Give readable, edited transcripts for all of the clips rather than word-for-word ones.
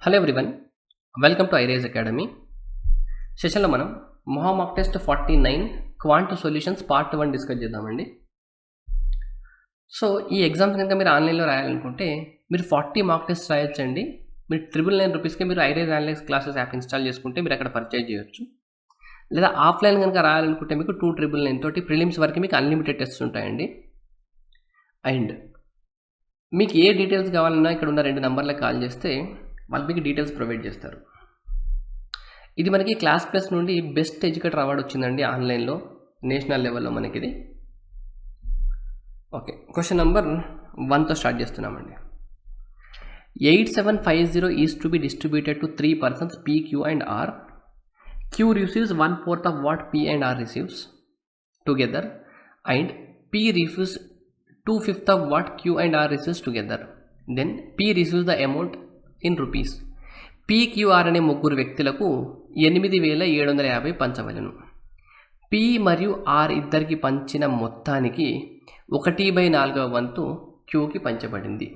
Hello everyone, welcome to ఐరేజ్ academy. సెషన్లో మనం మొహా mock test 49 quant solutions part 1 discuss చేద్దామండి. సో ఈ ఎగ్జామ్స్ కనుక మీరు ఆన్లైన్లో రాయాలనుకుంటే మీరు 40 మాక్ టెస్ట్ రాయొచ్చండి. మీరు 999 రూపీస్కి మీరు ఐరేజ్ అనలైజ్ క్లాసెస్ యాప్ ఇన్స్టాల్ చేసుకుంటే మీరు అక్కడ పర్చేజ్ చేయొచ్చు. లేదా ఆఫ్లైన్ కనుక రాయాలనుకుంటే మీకు 2999 తోటి ప్రిలిమ్స్ వరకు మీకు అన్లిమిటెడ్ టెస్ట్స్ ఉంటాయండి. అండ్ మీకు ఏ డీటెయిల్స్ కావాలన్నా ఇక్కడ ఉన్న 2 నెంబర్లకు కాల్ చేస్తే వాళ్ళు మీకు డీటెయిల్స్ ప్రొవైడ్ చేస్తారు. ఇది మనకి క్లాస్ ప్లస్ నుండి బెస్ట్ ఎడ్యుకేటర్ అవార్డు వచ్చిందండి ఆన్లైన్లో, నేషనల్ లెవెల్లో మనకి ఇది. ఓకే, క్వశ్చన్ నెంబర్ 1తో స్టార్ట్ చేస్తున్నామండి. 8750 is to be distributed to 3 persons P, Q and R. Q receives 1/4 of what P and R receives together, and P receives 2/5 of what Q and R receives together. Then P receives the amount in rupees. PQR అనే ముగ్గురు వ్యక్తులకు 8750 పంచవలెను. P మరియు R ఇద్దరికి పంచిన మొత్తానికి 1/4 వంతు Qకి పంచబడింది.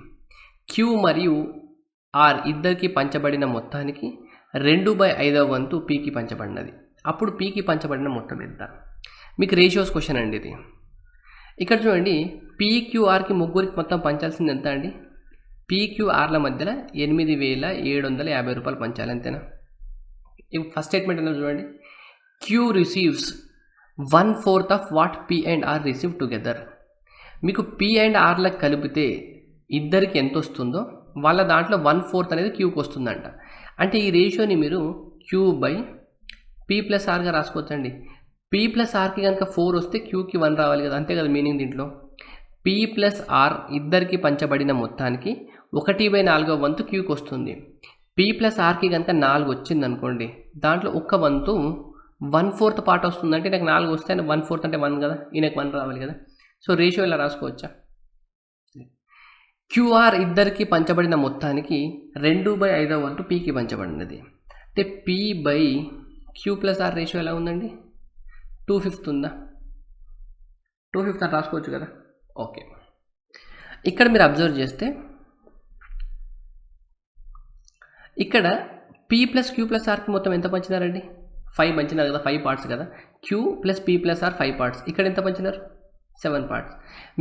Q మరియు R ఇద్దరికి పంచబడిన మొత్తానికి 2/5 వంతు Pకి పంచబడినది. అప్పుడు Pకి పంచబడిన మొత్తం ఎంత? మీకు రేషియోస్ క్వశ్చన్ అండి ఇది. ఇక్కడ చూడండి, PQRకి ముగ్గురికి మొత్తం పంచాల్సింది ఎంత అండి? PQRల మధ్యలో 8750 రూపాయలు పంచాలి, అంతేనా? ఫస్ట్ స్టేట్మెంట్ అన్న చూడండి, Q receives 1/4 of what P and R receive together. మీకు P అండ్ Rలకు కలిపితే ఇద్దరికి ఎంత వస్తుందో వాళ్ళ దాంట్లో 1/4 అనేది Qకి వస్తుందంట. అంటే ఈ రేషియోని మీరు Q/P+R రాసుకోవచ్చండి. P+Rకి కనుక 4 వస్తే Qకి 1 రావాలి కదా, అంతే కదా మీనింగ్ దీంట్లో. P+R ఇద్దరికి పంచబడిన మొత్తానికి 1/4 వంతు Qకి వస్తుంది. P+Rకి కనుక 4 వచ్చింది అనుకోండి, దాంట్లో ఒక్క వంతు 1/4 పార్ట్ వస్తుంది. అంటే నాకు 4 వస్తే 1/4 అంటే 1 కదా, ఈయనకు 1 రావాలి కదా. సో రేషియో ఇలా రాసుకోవచ్చా? QR ఇద్దరికి పంచబడిన మొత్తానికి 2/5 వంతు Pకి పంచబడినది. అంటే P/Q+R రేషియో ఎలా ఉందండి? 2/5 ఉందా? 2/5 అని రాసుకోవచ్చు కదా. ఓకే, ఇక్కడ మీరు అబ్జర్వ్ చేస్తే ఇక్కడ P+Q+Rకి మొత్తం ఎంత పంచినారండి? 5 పంచినారు కదా, 5 పార్ట్స్ కదా. Q+P+R 5 పార్ట్స్, ఇక్కడ ఎంత పంచినారు? 7 పార్ట్స్.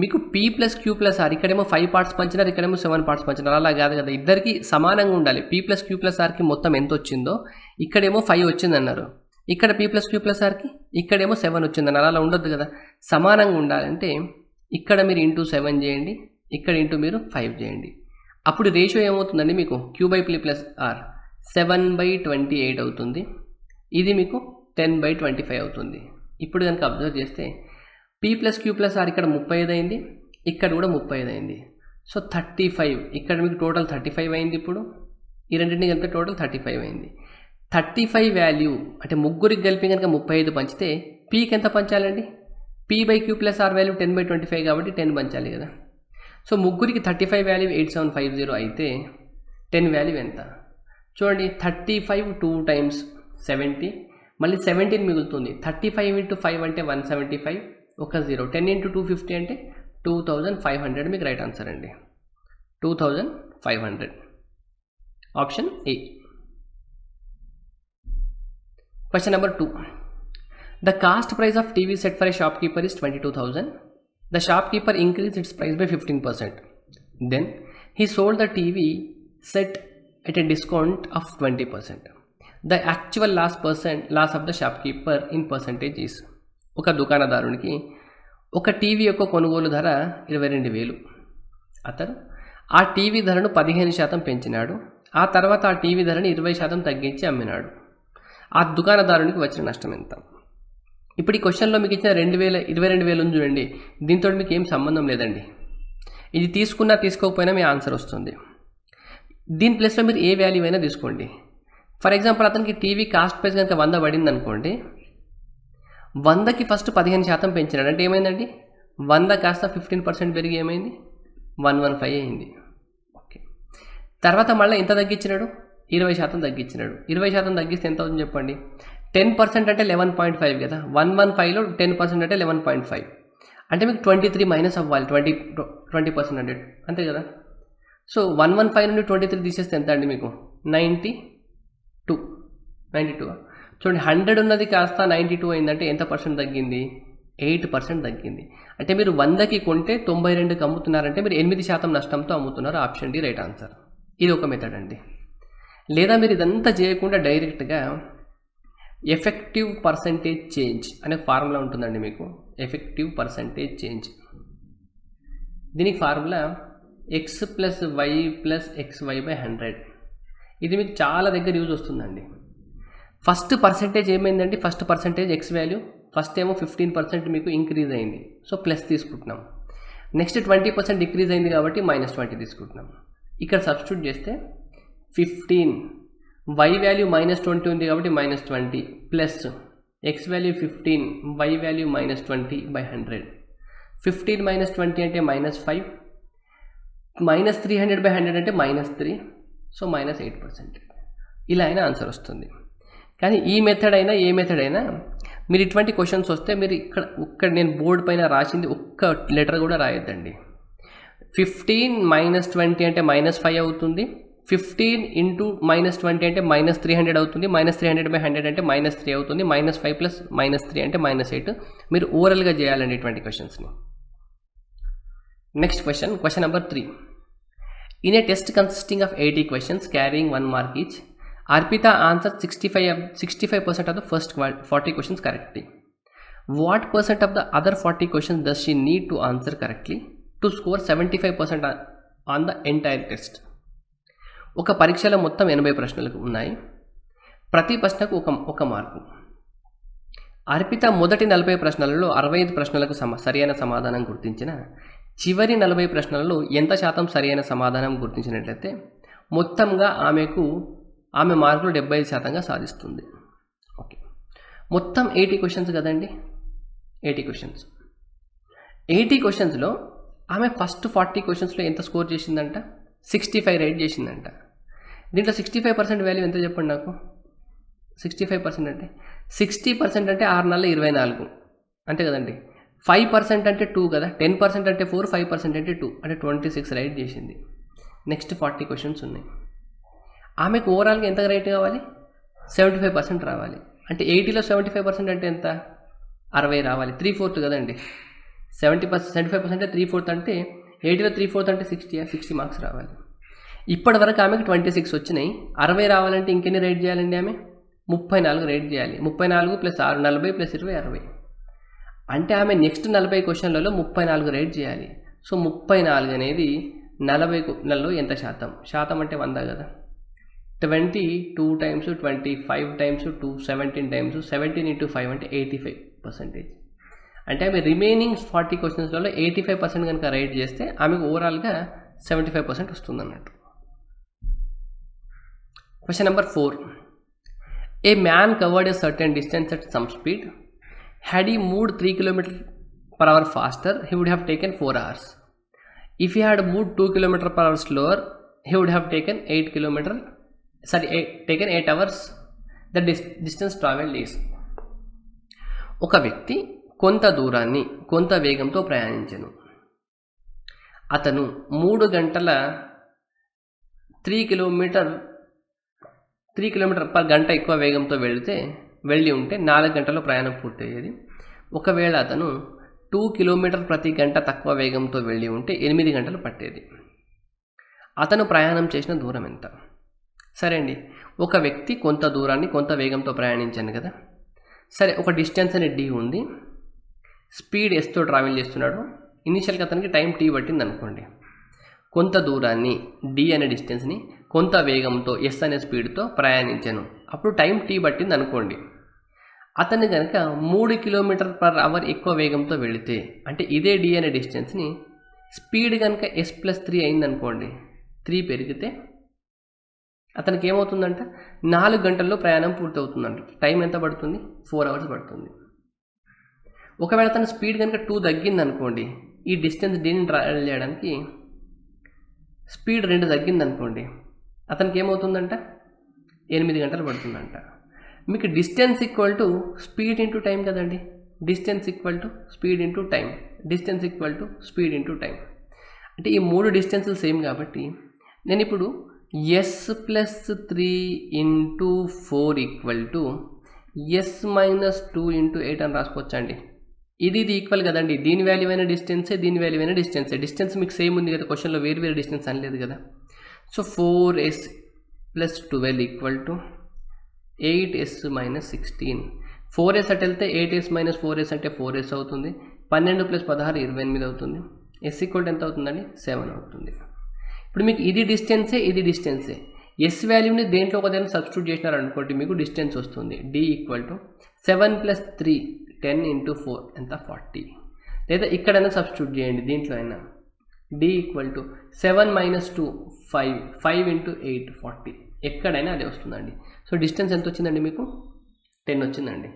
మీకు P+Q+R ఇక్కడేమో 5 పార్ట్స్ పంచినారు, ఇక్కడేమో 7 పార్ట్స్ పంచినారు. అలా కాదు కదా, ఇద్దరికి సమానంగా ఉండాలి. P+Q+Rకి మొత్తం ఎంత వచ్చిందో ఇక్కడేమో 5 వచ్చిందన్నారు, ఇక్కడ P+Q+Rకి ఇక్కడేమో 7 వచ్చిందన్నారు. అలా ఉండొద్దు కదా, సమానంగా ఉండాలంటే ఇక్కడ మీరు ఇంటూ 7 చేయండి, ఇక్కడ ఇంటూ మీరు 5 చేయండి. అప్పుడు రేషియో ఏమవుతుందండి మీకు? Q/P+R 7/28 అవుతుంది. ఇది మీకు 10/25 అవుతుంది. ఇప్పుడు కనుక అబ్జర్వ్ చేస్తే P+Q+R ఇక్కడ 35 అయింది, ఇక్కడ కూడా 35 అయింది. సో 35, ఇక్కడ మీకు టోటల్ 35 అయింది. ఇప్పుడు ఈ రెండింటిని కనుక టోటల్ 35 అయింది. 35 వాల్యూ అంటే ముగ్గురికి కలిపి కనుక 35 పంచితే Pకి ఎంత పంచాలండి? P/Q+R వాల్యూ 10/25 కాబట్టి 10 పంచాలి కదా. సో ముగ్గురికి 35 వాల్యూ 8750 అయితే 10 వాల్యూ ఎంత? చూడండి, 35 2 times 70, మళ్ళీ 17 మిగులుతుంది. 35 × 5 అంటే 175, ఒక 0. 10 × 250 అంటే 2500. మీకు రైట్ ఆన్సర్ అండి 2500. Option A. Question number 2. The cost price of TV set for a shopkeeper is 22,000. The shopkeeper increased its price by 15%. Then he sold the TV set at a discount of 20%. The actual loss of the shopkeeper in percentage is. ఒక దుకాణదారునికి ఒక TV యొక్క కొనుగోలు ధర 22,000. అతను ఆ TV ధరను 15% పెంచినాడు. ఆ తర్వాత ఆ టీవీ ధరని 20% తగ్గించి అమ్మినాడు. ఆ దుకాణదారునికి వచ్చిన నష్టం ఎంత? ఇప్పుడు ఈ క్వశ్చన్లో మీకు ఇచ్చిన 22,000 ఉంది చూడండి, దీంతో మీకు ఏం సంబంధం లేదండి. ఇది తీసుకున్నా తీసుకోకపోయినా మీ ఆన్సర్ వస్తుంది. దీని ప్లేస్లో మీరు ఏ వాల్యూ అయినా తీసుకోండి. ఫర్ ఎగ్జాంపుల్ అతనికి టీవీ కాస్ట్ ప్రైస్ కనుక 100 పడింది అనుకోండి, 100కి ఫస్ట్ 15% పెంచినాడు అంటే ఏమైందండి? 100 కాస్త 15% పెరిగి ఏమైంది? 115 అయింది. ఓకే, తర్వాత మళ్ళీ ఎంత తగ్గించినాడు? 20% తగ్గించినాడు. 20% తగ్గిస్తే ఎంత అవుతుంది చెప్పండి? 10% అంటే 11.5 కదా. 115లో 10% అంటే 11.5 అంటే మీకు 23 మైనస్ అవ్వాలి. 20% అంటే అంతే కదా. సో 115 నుండి 23 తీసేస్తే ఎంత అండి మీకు 92 చూడండి 100 ఉన్నది కాస్త 92 అయిందంటే ఎంత పర్సెంట్ తగ్గింది 8% తగ్గింది. అంటే మీరు 100కి కొంటే 92కి అమ్ముతున్నారంటే మీరు 8% నష్టంతో అమ్ముతున్నారు. Option D right answer. ఇది ఒక మెథడ్ అండి. లేదా మీరు ఇదంతా చేయకుండా డైరెక్ట్గా ఎఫెక్టివ్ పర్సంటేజ్ చేంజ్ అనే ఫార్ములా ఉంటుందండి మీకు. ఎఫెక్టివ్ పర్సంటేజ్ చేంజ్, దీనికి formula x plus Y plus XY by 100. ఇది మీకు చాలా దగ్గర యూజ్ వస్తుందండి. ఫస్ట్ పర్సంటేజ్ ఏమైందండి, first percentage x value first ఏమో 15% మీకు ఇంక్రీజ్ అయింది, సో ప్లస్ తీసుకుంటున్నాం. నెక్స్ట్ 20% డిక్రీజ్ అయింది కాబట్టి -20 తీసుకుంటున్నాం. ఇక్కడ సబ్స్టిట్యూట్ చేస్తే 15, y వాల్యూ -20 ఉంది కాబట్టి -20 plus x value 15, y value -20 by 100. 15 -20 అంటే -5, -300 బై 100 అంటే -3, సో -8%. ఇలా అయినా ఆన్సర్ వస్తుంది. కానీ ఈ మెథడ్ అయినా ఏ మెథడ్ అయినా మీరు ఇటువంటి క్వశ్చన్స్ వస్తే మీరు ఇక్కడ నేను బోర్డు పైన రాసింది ఒక్క లెటర్ కూడా రాయొద్దండి. 15 -20 అంటే -5 అవుతుంది. 15 ఇంటూ -20 అంటే -300 అవుతుంది. -300 బై 100 అంటే -3 అవుతుంది. -5 ప్లస్ -3 అంటే -8. మీరు ఓవరాల్గా చేయాలండి ఇటువంటి క్వశ్చన్స్ని. Next question number 3. In a test consisting of 80 questions carrying 1 mark each, Arpita answered 65% of the first 40 questions correctly. What percent of the other 40 questions does she need to answer correctly to score 75% on the entire test? ఒక పరీక్షలో మొత్తం 80 ప్రశ్నలు ఉన్నాయి. ప్రతి ప్రశ్నకు ఒక mark. Arpita మొదటి 40 ప్రశ్నలలో 65 ప్రశ్నలకు సరైన సమాధానం గుర్తించిన చివరి 40 ప్రశ్నలలో ఎంత శాతం సరైన సమాధానం గుర్తించినట్లయితే మొత్తంగా ఆమె మార్కులు 75%గా సాధిస్తుంది. ఓకే, మొత్తం 80 క్వశ్చన్స్ కదండి. 80 క్వశ్చన్స్. 80 క్వశ్చన్స్లో ఆమె ఫస్ట్ 40 క్వశ్చన్స్లో ఎంత స్కోర్ చేసిందంట, 65 రేట్ చేసిందంట. దీంట్లో 65% వాల్యూ ఎంత చెప్పండి నాకు. 65% అంటే 60% అంటే 6 నెలల 24 అంతే కదండి. 5% అంటే 2 కదా, 10% అంటే 4, 5% అంటే 2 అంటే 26 రైట్ చేసింది. నెక్స్ట్ 40 క్వశ్చన్స్ ఉన్నాయి. ఆమెకు ఓవరాల్గా ఎంత రైట్ కావాలి, 75% రావాలి. అంటే 80లో 75% అంటే ఎంత, 60 రావాలి. 3/4 కదండి. 75% అంటే 3/4 అంటే 80లో 3/4 అంటే 60 మార్క్స్ రావాలి. ఇప్పటి వరకు ఆమెకు 26 వచ్చినాయి. 60 రావాలంటే ఇంకెన్ని రైట్ చేయాలండి, ఆమె 34 రైట్ చేయాలి. 34 + 6 40 + 20 60. అంటే ఆమె నెక్స్ట్ 40 క్వశ్చన్లలో 34 రేట్ చేయాలి. సో 34 అనేది 40లలో ఎంత శాతం, శాతం అంటే 100 కదా. 22 టైమ్స్ 25 టైమ్స్ 2 17 టైమ్స్ 17 × 5 అంటే 85%. అంటే ఆమె రిమైనింగ్ 40 క్వశ్చన్స్లలో 85% కనుక రైట్ చేస్తే ఆమెకు ఓవరాల్గా 75% వస్తుంది అన్నట్టు. Question number 4. A man covered a certain distance at some speed. Had he moved 3 km/h faster, he would have taken 4 hours. If he had moved 2 km/h slower, he would have taken 8 hours. The distance traveled is. ఒక వ్యక్తి కొంత దూరాన్ని కొంత వేగంతో ప్రయాణించను. అతను 3 గంటల 3 km/h ఎక్కువ వేగంతో వెళ్ళి ఉంటే 4 గంటల్లో ప్రయాణం పూర్తయ్యేది. ఒకవేళ అతను 2 km/h తక్కువ వేగంతో వెళ్ళి ఉంటే 8 గంటలు పట్టేది. అతను ప్రయాణం చేసిన దూరం ఎంత? సరే అండి, ఒక వ్యక్తి కొంత దూరాన్ని కొంత వేగంతో ప్రయాణించాను కదా. సరే, ఒక డిస్టెన్స్ అనే d ఉంది, స్పీడ్ sతో ట్రావెల్ చేస్తున్నాడు. ఇనిషియల్గా అతనికి టైం t పట్టింది అనుకోండి. కొంత దూరాన్ని d అనే డిస్టెన్స్ని కొంత వేగంతో s అనే స్పీడ్తో ప్రయాణించాను, అప్పుడు టైం t పట్టింది అనుకోండి. అతను కనుక 3 km/h ఎక్కువ వేగంతో వెళితే, అంటే ఇదే d అనే డిస్టెన్స్ని స్పీడ్ కనుక s+3 అయిందనుకోండి, 3 పెరిగితే అతనికి ఏమవుతుందంట, 4 గంటల్లో ప్రయాణం పూర్తవుతుందంట. టైం ఎంత పడుతుంది, 4 అవర్స్ పడుతుంది. ఒకవేళ అతని స్పీడ్ కనుక 2 తగ్గిందనుకోండి, ఈ డిస్టెన్స్ డీని ట్రావెల్ చేయడానికి స్పీడ్ 2 తగ్గిందనుకోండి, అతనికి ఏమవుతుందంట, 8 గంటలు పడుతుందంట. మీకు distance equal to speed into time కదండి. Distance equal to speed into time, distance equal to speed into time. అంటే ఈ 3 డిస్టెన్సులు సేమ్ కాబట్టి నేను ఇప్పుడు S plus 3 into 4 equal to S minus 2 into 8 అని రాసుకోవచ్చండి. ఇది ఈక్వల్ కదండి. దీని వాల్యూ అయిన డిస్టెన్సే, దీని వాల్యూ అయిన డిస్టెన్సే. డిస్టెన్స్ మీకు సేమ్ ఉంది కదా, క్వశ్చన్లో వేరు వేరు డిస్టెన్స్ అనలేదు కదా. So 4s plus 12 equal to 8s minus 16. 4s అటు వెళ్తే 8s మైనస్ 4s అంటే 4s అవుతుంది. 12 ప్లస్ 16 28 అవుతుంది. s ఈక్వల్ ఎంత అవుతుందండి? 7 అవుతుంది. ఇప్పుడు మీకు ఇది డిస్టెన్సే, ఇది డిస్టెన్సే. ఎస్ వాల్యూని దేంట్లో ఒక దాన్ని సబ్స్టిట్యూట్ చేసినారు అనుకోండి, మీకు డిస్టెన్స్ వస్తుంది. d equal to 7 plus 3 10 into 4 ఎంత? 40. లేదా ఇక్కడైనా సబ్స్టిట్యూట్ చేయండి, దీంట్లో అయినా. d equal to 7 minus 2 5 into 8 40. ఎక్కడైనా అదే వస్తుందండి. సో డిస్టెన్స్ ఎంత వచ్చిందండి మీకు? 10 వచ్చిందండి.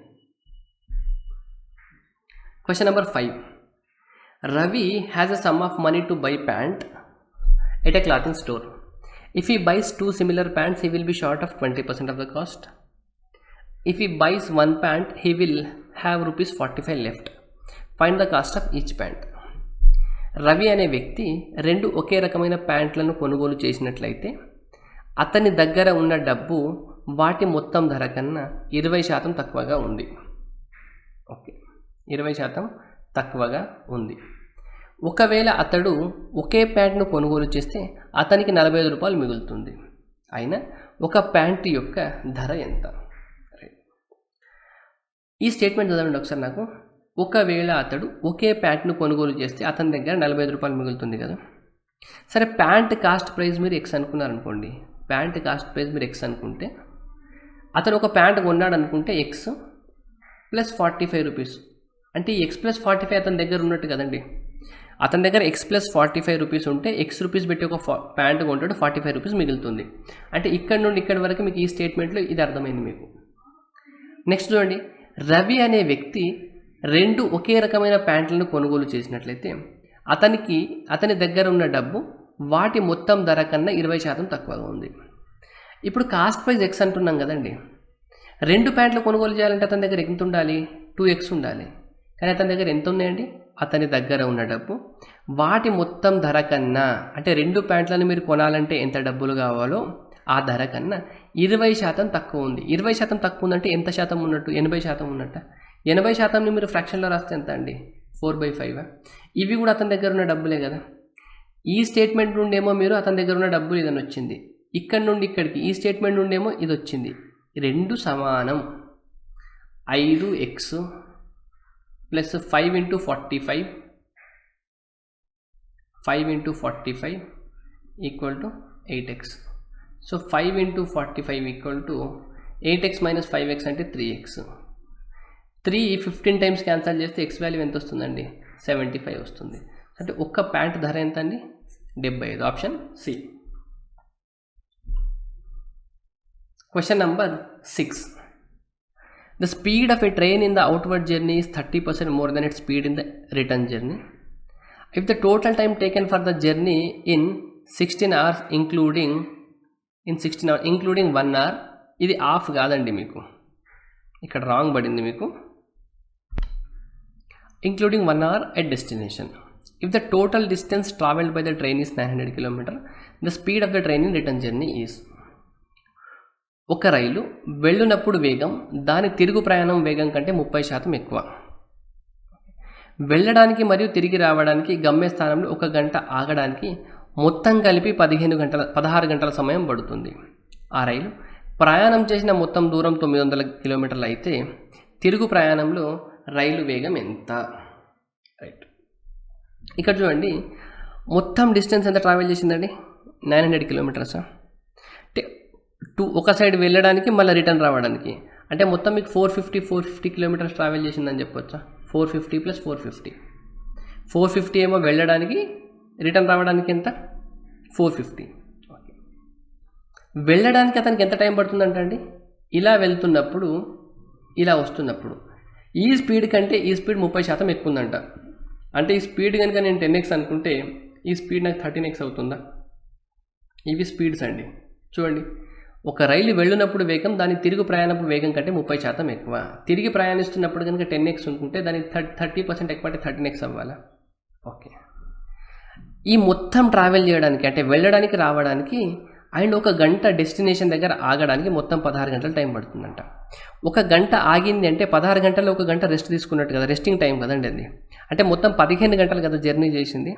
Question number 5. Ravi has a sum of money to buy pant at a clothing store. If he buys 2 similar pants, he will be short of 20% of the cost. If he buys one pant, he will have rupees 45 left. Find the cost of each pant. Ravi అనే వ్యక్తి 2 ఒకే రకమైన ప్యాంట్లను కొనుగోలు చేసినట్లయితే అతని దగ్గర ఉన్న డబ్బు వాటి మొత్తం ధర కన్నా 20% తక్కువగా ఉంది. ఓకే, 20% తక్కువగా ఉంది. ఒకవేళ అతడు ఒకే ప్యాంట్ను కొనుగోలు చేస్తే అతనికి 45 రూపాయలు మిగులుతుంది. అయినా ఒక ప్యాంట్ యొక్క ధర ఎంత? ఈ స్టేట్మెంట్ చదవండి ఒకసారి నాకు. ఒకవేళ అతడు ఒకే ప్యాంట్ను కొనుగోలు చేస్తే అతని దగ్గర 45 రూపాయలు మిగులుతుంది కదా. సరే, ప్యాంట్ కాస్ట్ ప్రైస్ మీరు ఎక్స్ అనుకున్నారనుకోండి. ప్యాంట్ కాస్ట్ ప్రైస్ మీరు ఎక్స్ అనుకుంటే, అతను ఒక ప్యాంట్ కొన్నాడు అనుకుంటే ఎక్స్ ప్లస్ 45 రూపీస్. అంటే ఈ ఎక్స్ ప్లస్ 45 అతని దగ్గర ఉన్నట్టు కదండి. అతని దగ్గర ఎక్స్ ప్లస్ 45 రూపీస్ ఉంటే ఎక్స్ రూపీస్ పెట్టి ఒక ప్యాంట్ కొంటాడు, 45 రూపీస్ మిగులుతుంది. అంటే ఇక్కడ నుండి ఇక్కడి వరకు మీకు ఈ స్టేట్మెంట్లో ఇది అర్థమైంది మీకు. నెక్స్ట్ చూడండి, రవి అనే వ్యక్తి 2 ఒకే రకమైన ప్యాంట్లను కొనుగోలు చేసినట్లయితే అతని దగ్గర ఉన్న డబ్బు వాటి మొత్తం ధర కన్నా 20% తక్కువగా ఉంది. ఇప్పుడు కాస్ట్ ప్రైస్ ఎక్స్ అంటున్నాం కదండి. 2 ప్యాంట్లు కొనుగోలు చేయాలంటే అతని దగ్గర ఎంత ఉండాలి? 2x ఉండాలి. కానీ అతని దగ్గర ఎంత ఉన్నాయండి? అతని దగ్గర ఉన్న డబ్బు వాటి మొత్తం ధర కన్నా, అంటే 2 ప్యాంట్లను మీరు కొనాలంటే ఎంత డబ్బులు కావాలో ఆ ధర కన్నా 20% తక్కువ ఉంది. 20% తక్కువ ఉందంటే ఎంత శాతం ఉన్నట్టు? 80% ఉన్నట్ట. 80%ని మీరు ఫ్రాక్షన్లో రాస్తే ఎంత అండి? 4/5. ఇవి కూడా అతని దగ్గర ఉన్న డబ్బులే కదా. ఈ స్టేట్మెంట్ నుండి ఏమో మీరు అతని దగ్గర ఉన్న డబ్బులు ఇదని వచ్చింది. ఇక్కడ నుండి ఇక్కడికి ఈ స్టేట్మెంట్ నుండి ఏమో ఇది వచ్చింది. 2 సమానం. 5x plus 5 into 45 5 into 45 equal to 8x. So 5 into 45 equal to 8x minus 5x అంటే 3x. 3 15 టైమ్స్ క్యాన్సల్ చేస్తే x వాల్యూ ఎంత వస్తుందండి? 75 వస్తుంది. అంటే ఒక్క ప్యాంట్ ధర ఎంత అండి? 75. Option C. Question number 6. The speed of a train in the outward journey is 30% more than its speed in the return journey. If the total time taken for the journey in 16 hours including 1 hour, ఇది half కాదండి, మీకు ఇక్కడ wrong పడింది మీకు. including 1 hour at destination. If the total distance traveled by the train is 900 km, the speed of the train in return journey is. ఒక రైలు వెళ్ళినప్పుడు వేగం దాని తిరుగు ప్రయాణం వేగం కంటే 30% ఎక్కువ. వెళ్ళడానికి మరియు తిరిగి రావడానికి గమ్యస్థానంలో 1 గంట ఆగడానికి మొత్తం కలిపి 16 గంటల సమయం పడుతుంది. ఆ రైలు ప్రయాణం చేసిన మొత్తం దూరం 900 కిలోమీటర్లు అయితే తిరుగు ప్రయాణంలో రైలు వేగం ఎంత? రైట్, ఇక్కడ చూడండి, మొత్తం డిస్టెన్స్ ఎంత ట్రావెల్ చేసిందండి? 900 కిలోమీటర్స్. అంటే ఒక సైడ్ వెళ్ళడానికి మళ్ళీ రిటర్న్ రావడానికి అంటే మొత్తం మీకు 450 కిలోమీటర్స్ ట్రావెల్ చేసిందని చెప్పొచ్చా? 450 ప్లస్ 450 ఏమో వెళ్ళడానికి, రిటర్న్ రావడానికి ఎంత? 450. ఓకే, వెళ్ళడానికి అతనికి ఎంత టైం పడుతుందంట అండి? ఇలా వెళ్తున్నప్పుడు ఇలా వస్తున్నప్పుడు ఈ స్పీడ్ కంటే ఈ స్పీడ్ 30% ఎక్కువ ఉందంట. అంటే ఈ స్పీడ్ కనుక నేను 10x అనుకుంటే ఈ స్పీడ్ నాకు 13x అవుతుందా? ఇవి స్పీడ్స్ అండి. చూడండి, ఒక రైలు వెళ్ళినప్పుడు వేగం దాని తిరుగు ప్రయాణపు వేగం కంటే 30% ఎక్కువ. తిరిగి ప్రయాణిస్తున్నప్పుడు కనుక 10x అనుకుంటే దానికి 30% ఎక్కువ అంటే 13x అవ్వాలా? ఓకే, ఈ మొత్తం ట్రావెల్ చేయడానికి అంటే వెళ్ళడానికి రావడానికి అండ్ 1 గంట డెస్టినేషన్ దగ్గర ఆగడానికి మొత్తం 16 గంటల టైం పడుతుందంట. 1 గంట ఆగింది అంటే 16 గంటల్లో 1 గంట రెస్ట్ తీసుకున్నట్టు కదా, రెస్టింగ్ టైం కదండి అది. అంటే మొత్తం 15 గంటలు కదా జర్నీ చేసింది.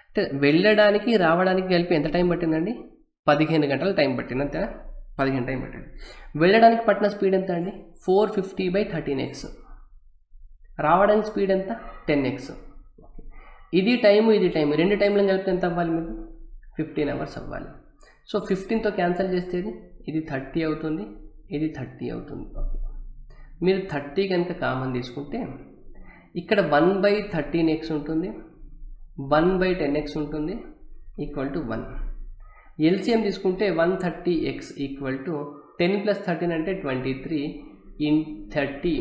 అంటే వెళ్ళడానికి రావడానికి కలిపి ఎంత టైం పట్టిందండి? 15 గంటల టైం పట్టింది అంతేనా? 15 టైం పట్టింది. వెళ్ళడానికి పట్టిన స్పీడ్ ఎంత అండి? 450/13x. రావడానికి స్పీడ్ ఎంత? 10x. ఇది టైము ఇది టైము, 2 టైంలను కలిపితే ఎంత అవ్వాలి మీకు? 15 అవర్స్ అవ్వాలి. సో 15తో క్యాన్సిల్ చేస్తే ఇది 30 అవుతుంది, ఇది 30 అవుతుంది. ఓకే, మీరు 30 కనుక కామన్ తీసుకుంటే ఇక్కడ 1/13x ఉంటుంది, 1/10x ఉంటుంది, ఈక్వల్ టు 1. ఎల్సిఎం తీసుకుంటే 130x ఈక్వల్ టు 10 + 13 అంటే 23 30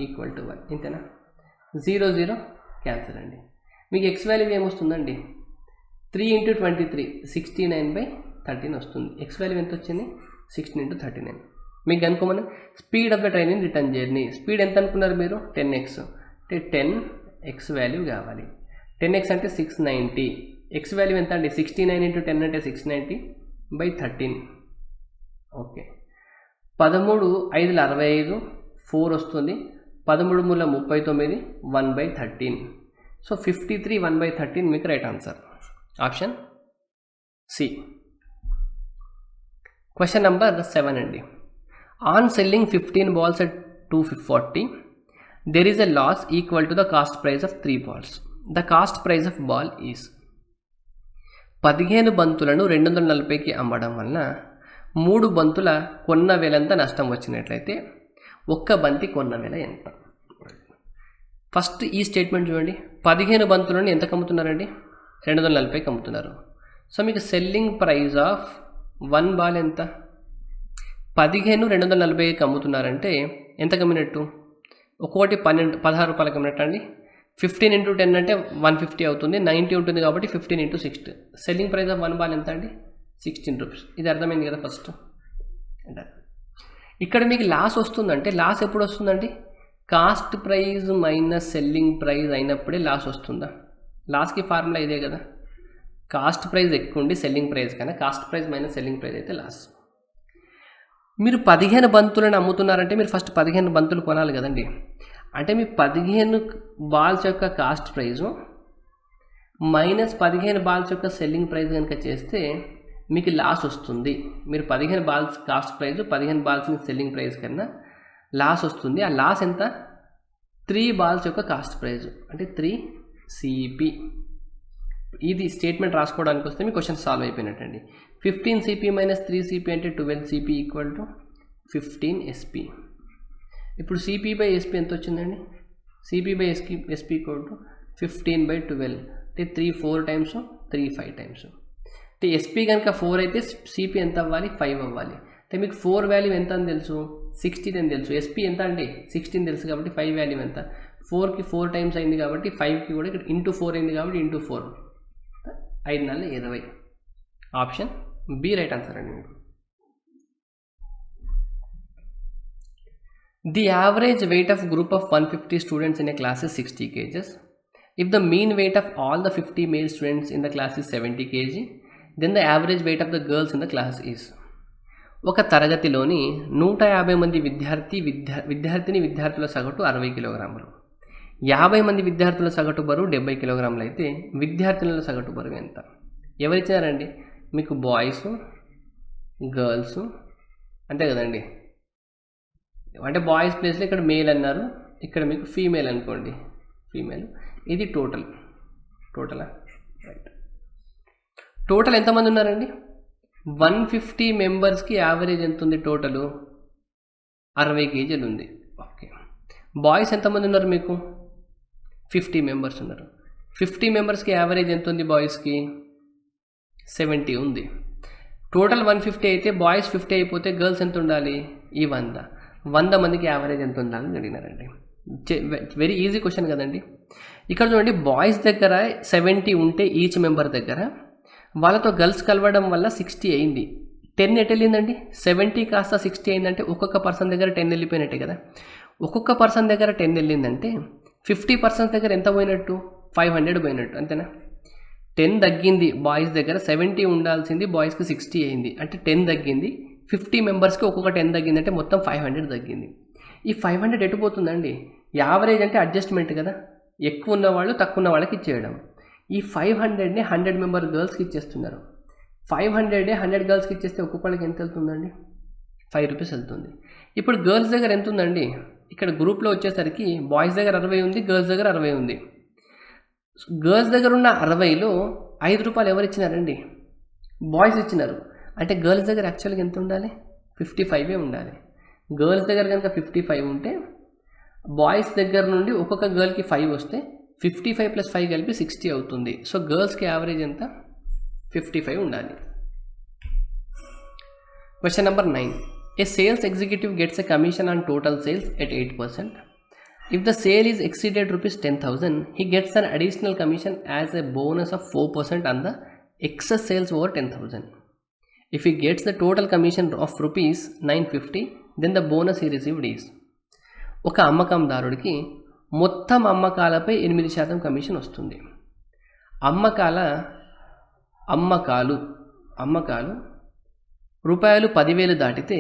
ఈక్వల్ టు 1. ఇంతేనా? 0 0 క్యాన్సిల్ అండి. మీకు ఎక్స్ వాల్యూ ఏమొస్తుందండి? 3 × 23 69/13 వస్తుంది. ఎక్స్ వాల్యూ ఎంత వచ్చింది? 16 × 39. మీకు అనుకోమని speed of the train in return journey speed ఎంత అనుకున్నారు మీరు? 10x. అంటే 10x వాల్యూ కావాలి. 10x అంటే 690. ఎక్స్ వాల్యూ ఎంత అండి? 69 × 10 అంటే 690/13. ఓకే, 13 5 65 4 వస్తుంది. 13 మూల 39 1/13. సో 53 1/13 మీకు right answer. Option C. Question number 7 అండి. On selling 15 balls at 240, there is a loss equal to the cost price of 3 balls. The cost price of ball is. 15 బంతులను 240కి అమ్మడం వలన 3 బంతుల కొన్న వేలంత నష్టం వచ్చినట్లయితే ఒక్క బంతి కొన్న వేల ఎంత? ఫస్ట్ ఈ స్టేట్మెంట్ చూడండి. 15 బంతులను ఎంతకు అమ్ముతున్నారండి? 240కి అమ్ముతున్నారు. సో మీకు సెల్లింగ్ ప్రైస్ ఆఫ్ 1 బాల్ ఎంత? 15 240కి అమ్ముతున్నారంటే ఎంత కమ్మినట్టు? ఒక్కొక్కటి 16 రూపాయలకి అమ్మినట్టు అండి. 15 × 10 అంటే 150 అవుతుంది. 90 ఉంటుంది కాబట్టి 15 × 6. సెల్లింగ్ ప్రైస్ ఆఫ్ 1 బాల్ ఎంత అండి? 16 రూపీస్. ఇది అర్థమైంది కదా ఫస్ట్. ఇక్కడ మీకు లాస్ వస్తుందంటే లాస్ ఎప్పుడు వస్తుందండి? Cost price minus selling price అయినప్పుడే లాస్ వస్తుందా? లాస్కి ఫార్ములా ఇదే కదా. కాస్ట్ ప్రైస్ ఎక్కువ ఉండి సెల్లింగ్ ప్రైస్ కన్నా cost price minus selling price అయితే లాస్. మీరు 15 బంతులను అమ్ముతున్నారంటే మీరు ఫస్ట్ 15 బంతులు కొనాలి కదండి. అంటే మీ 15 బాల్స్ యొక్క కాస్ట్ ప్రైజు మైనస్ 15 బాల్స్ యొక్క సెల్లింగ్ ప్రైస్ కనుక చేస్తే మీకు లాస్ వస్తుంది. మీరు 15 balls cost price 15 balls selling price కన్నా లాస్ వస్తుంది. ఆ లాస్ ఎంత? 3 బాల్స్ యొక్క కాస్ట్ ప్రైజ్ అంటే 3 CP. ఇది స్టేట్మెంట్ రాసుకోవడానికి వస్తే మీ క్వశ్చన్ సాల్వ్ అయిపోయినట్టండి. 15 CP - 3 CP అంటే 12 CP ఈక్వల్ టు 15 SP. ఇప్పుడు CP/SP ఎంత వచ్చిందండి? CP/SP ఈక్వల్ టు 15/12 అంటే 3 4 టైమ్స్ 3 5 టైమ్స్. అంటే SP కనుక 4 అయితే CP ఎంత అవ్వాలి? 5 అవ్వాలి. అంటే మీకు 4 వాల్యూ ఎంత అని తెలుసు? 16 అని తెలుసు. SP ఎంత అండి? 16 తెలుసు కాబట్టి 5 వాల్యూ ఎంత? 4కి 4 టైమ్స్ అయింది కాబట్టి 5కి కూడా ఇక్కడ ఇంటూ 4 అయింది కాబట్టి into 4 5 4 20. Option B right answer అండి. మీకు the average weight of group of 150 students in a class is 60 kgs. If the mean weight of all the 50 male students in the class is 70 kg, then the average weight of the girls in the class is. ఒక తరగతిలోని 150 మంది విద్యార్థుల సగటు 60 కిలోగ్రాములు. 50 మంది విద్యార్థుల సగటు బరువు 70 కిలోగ్రాములు అయితే విద్యార్థినుల సగటు బరువు ఎంత? ఎవరిచ్చారండి? మీకు బాయ్స్ గర్ల్స్ అంతే కదండి. అంటే బాయ్స్ ప్లేస్లో ఇక్కడ మేల్ అన్నారు, ఇక్కడ మీకు ఫీమేల్ అనుకోండి, ఫీమేల్. ఇది టోటలా రైట్. టోటల్ ఎంతమంది ఉన్నారండి? 150 మెంబర్స్కి యావరేజ్ ఎంత ఉంది? టోటలు 60 kg ఉంది. ఓకే, బాయ్స్ ఎంతమంది ఉన్నారు? మీకు 50 మెంబర్స్ ఉన్నారు. 50 మెంబర్స్కి యావరేజ్ ఎంత ఉంది? బాయ్స్కి 70 ఉంది. టోటల్ 150 అయితే బాయ్స్ 50 అయిపోతే గర్ల్స్ ఎంత ఉండాలి? ఈ 100 మందికి యావరేజ్ ఎంత ఉండాలని అడిగినారండి. వెరీ ఈజీ క్వశ్చన్ కదండి. ఇక్కడ చూడండి, బాయ్స్ దగ్గర 70 ఉంటే ఈచ్ మెంబర్ దగ్గర వాళ్ళతో గర్ల్స్ కలవడం వల్ల 60 అయింది. 10 ఎటు వెళ్ళిందండి? 70 కాస్త 60 అయిందంటే ఒక్కొక్క పర్సన్ దగ్గర 10 వెళ్ళిపోయినట్టే కదా. ఒక్కొక్క పర్సన్ దగ్గర 10 వెళ్ళిందంటే 50 పర్సన్స్ దగ్గర ఎంత పోయినట్టు? 500 పోయినట్టు, అంతేనా? 10 తగ్గింది బాయ్స్ దగ్గర, 70 ఉండాల్సింది బాయ్స్కి 60 అయింది, అంటే 10 తగ్గింది. 50 మెంబర్స్కి ఒక్కొక్క 10 తగ్గింది, అంటే మొత్తం 500 తగ్గింది. ఈ 500 ఎటు పోతుందండి? యావరేజ్ అంటే అడ్జస్ట్మెంట్ కదా, ఎక్కువ ఉన్న వాళ్ళు తక్కువ ఉన్న వాళ్ళకి ఇచ్చేయడం. ఈ 500ని 100 మెంబర్ గర్ల్స్కి ఇచ్చేస్తున్నారు. 500 100 గర్ల్స్కి ఇచ్చేస్తే ఒక్కొక్కళ్ళకి ఎంత వెళ్తుందండి? 5 రూపీస్ వెళ్తుంది. ఇప్పుడు గర్ల్స్ దగ్గర ఎంత ఉందండి? ఇక్కడ గ్రూప్లో వచ్చేసరికి బాయ్స్ దగ్గర 60 ఉంది, గర్ల్స్ దగ్గర 60 ఉంది. గర్ల్స్ దగ్గర ఉన్న 60లో 5 రూపాయలు ఎవరు ఇచ్చినారండి? బాయ్స్ ఇచ్చినారు. అంటే గర్ల్స్ దగ్గర యాక్చువల్గా ఎంత ఉండాలి? 55 ఉండాలి. గర్ల్స్ దగ్గర కనుక 55 ఉంటే బాయ్స్ దగ్గర నుండి ఒక్కొక్క గర్ల్కి 5 వస్తే 55 + 5 కలిపి 60 అవుతుంది. సో గర్ల్స్కి యావరేజ్ ఎంత? 55 ఉండాలి. Question number 9. A sales executive gets a commission on total sales at 8%. If the sale is exceeded rupees 10,000, he gets an additional commission as a bonus of 4% on the excess sales over 10,000. If he gets the total commission of rupees 950, then the bonus he received is. ఒక అమ్మకందారుడికి మొత్తం అమ్మకాలపై 8% commission వస్తుంది. అమ్మకాలు రూపాయలు 10,000 దాటితే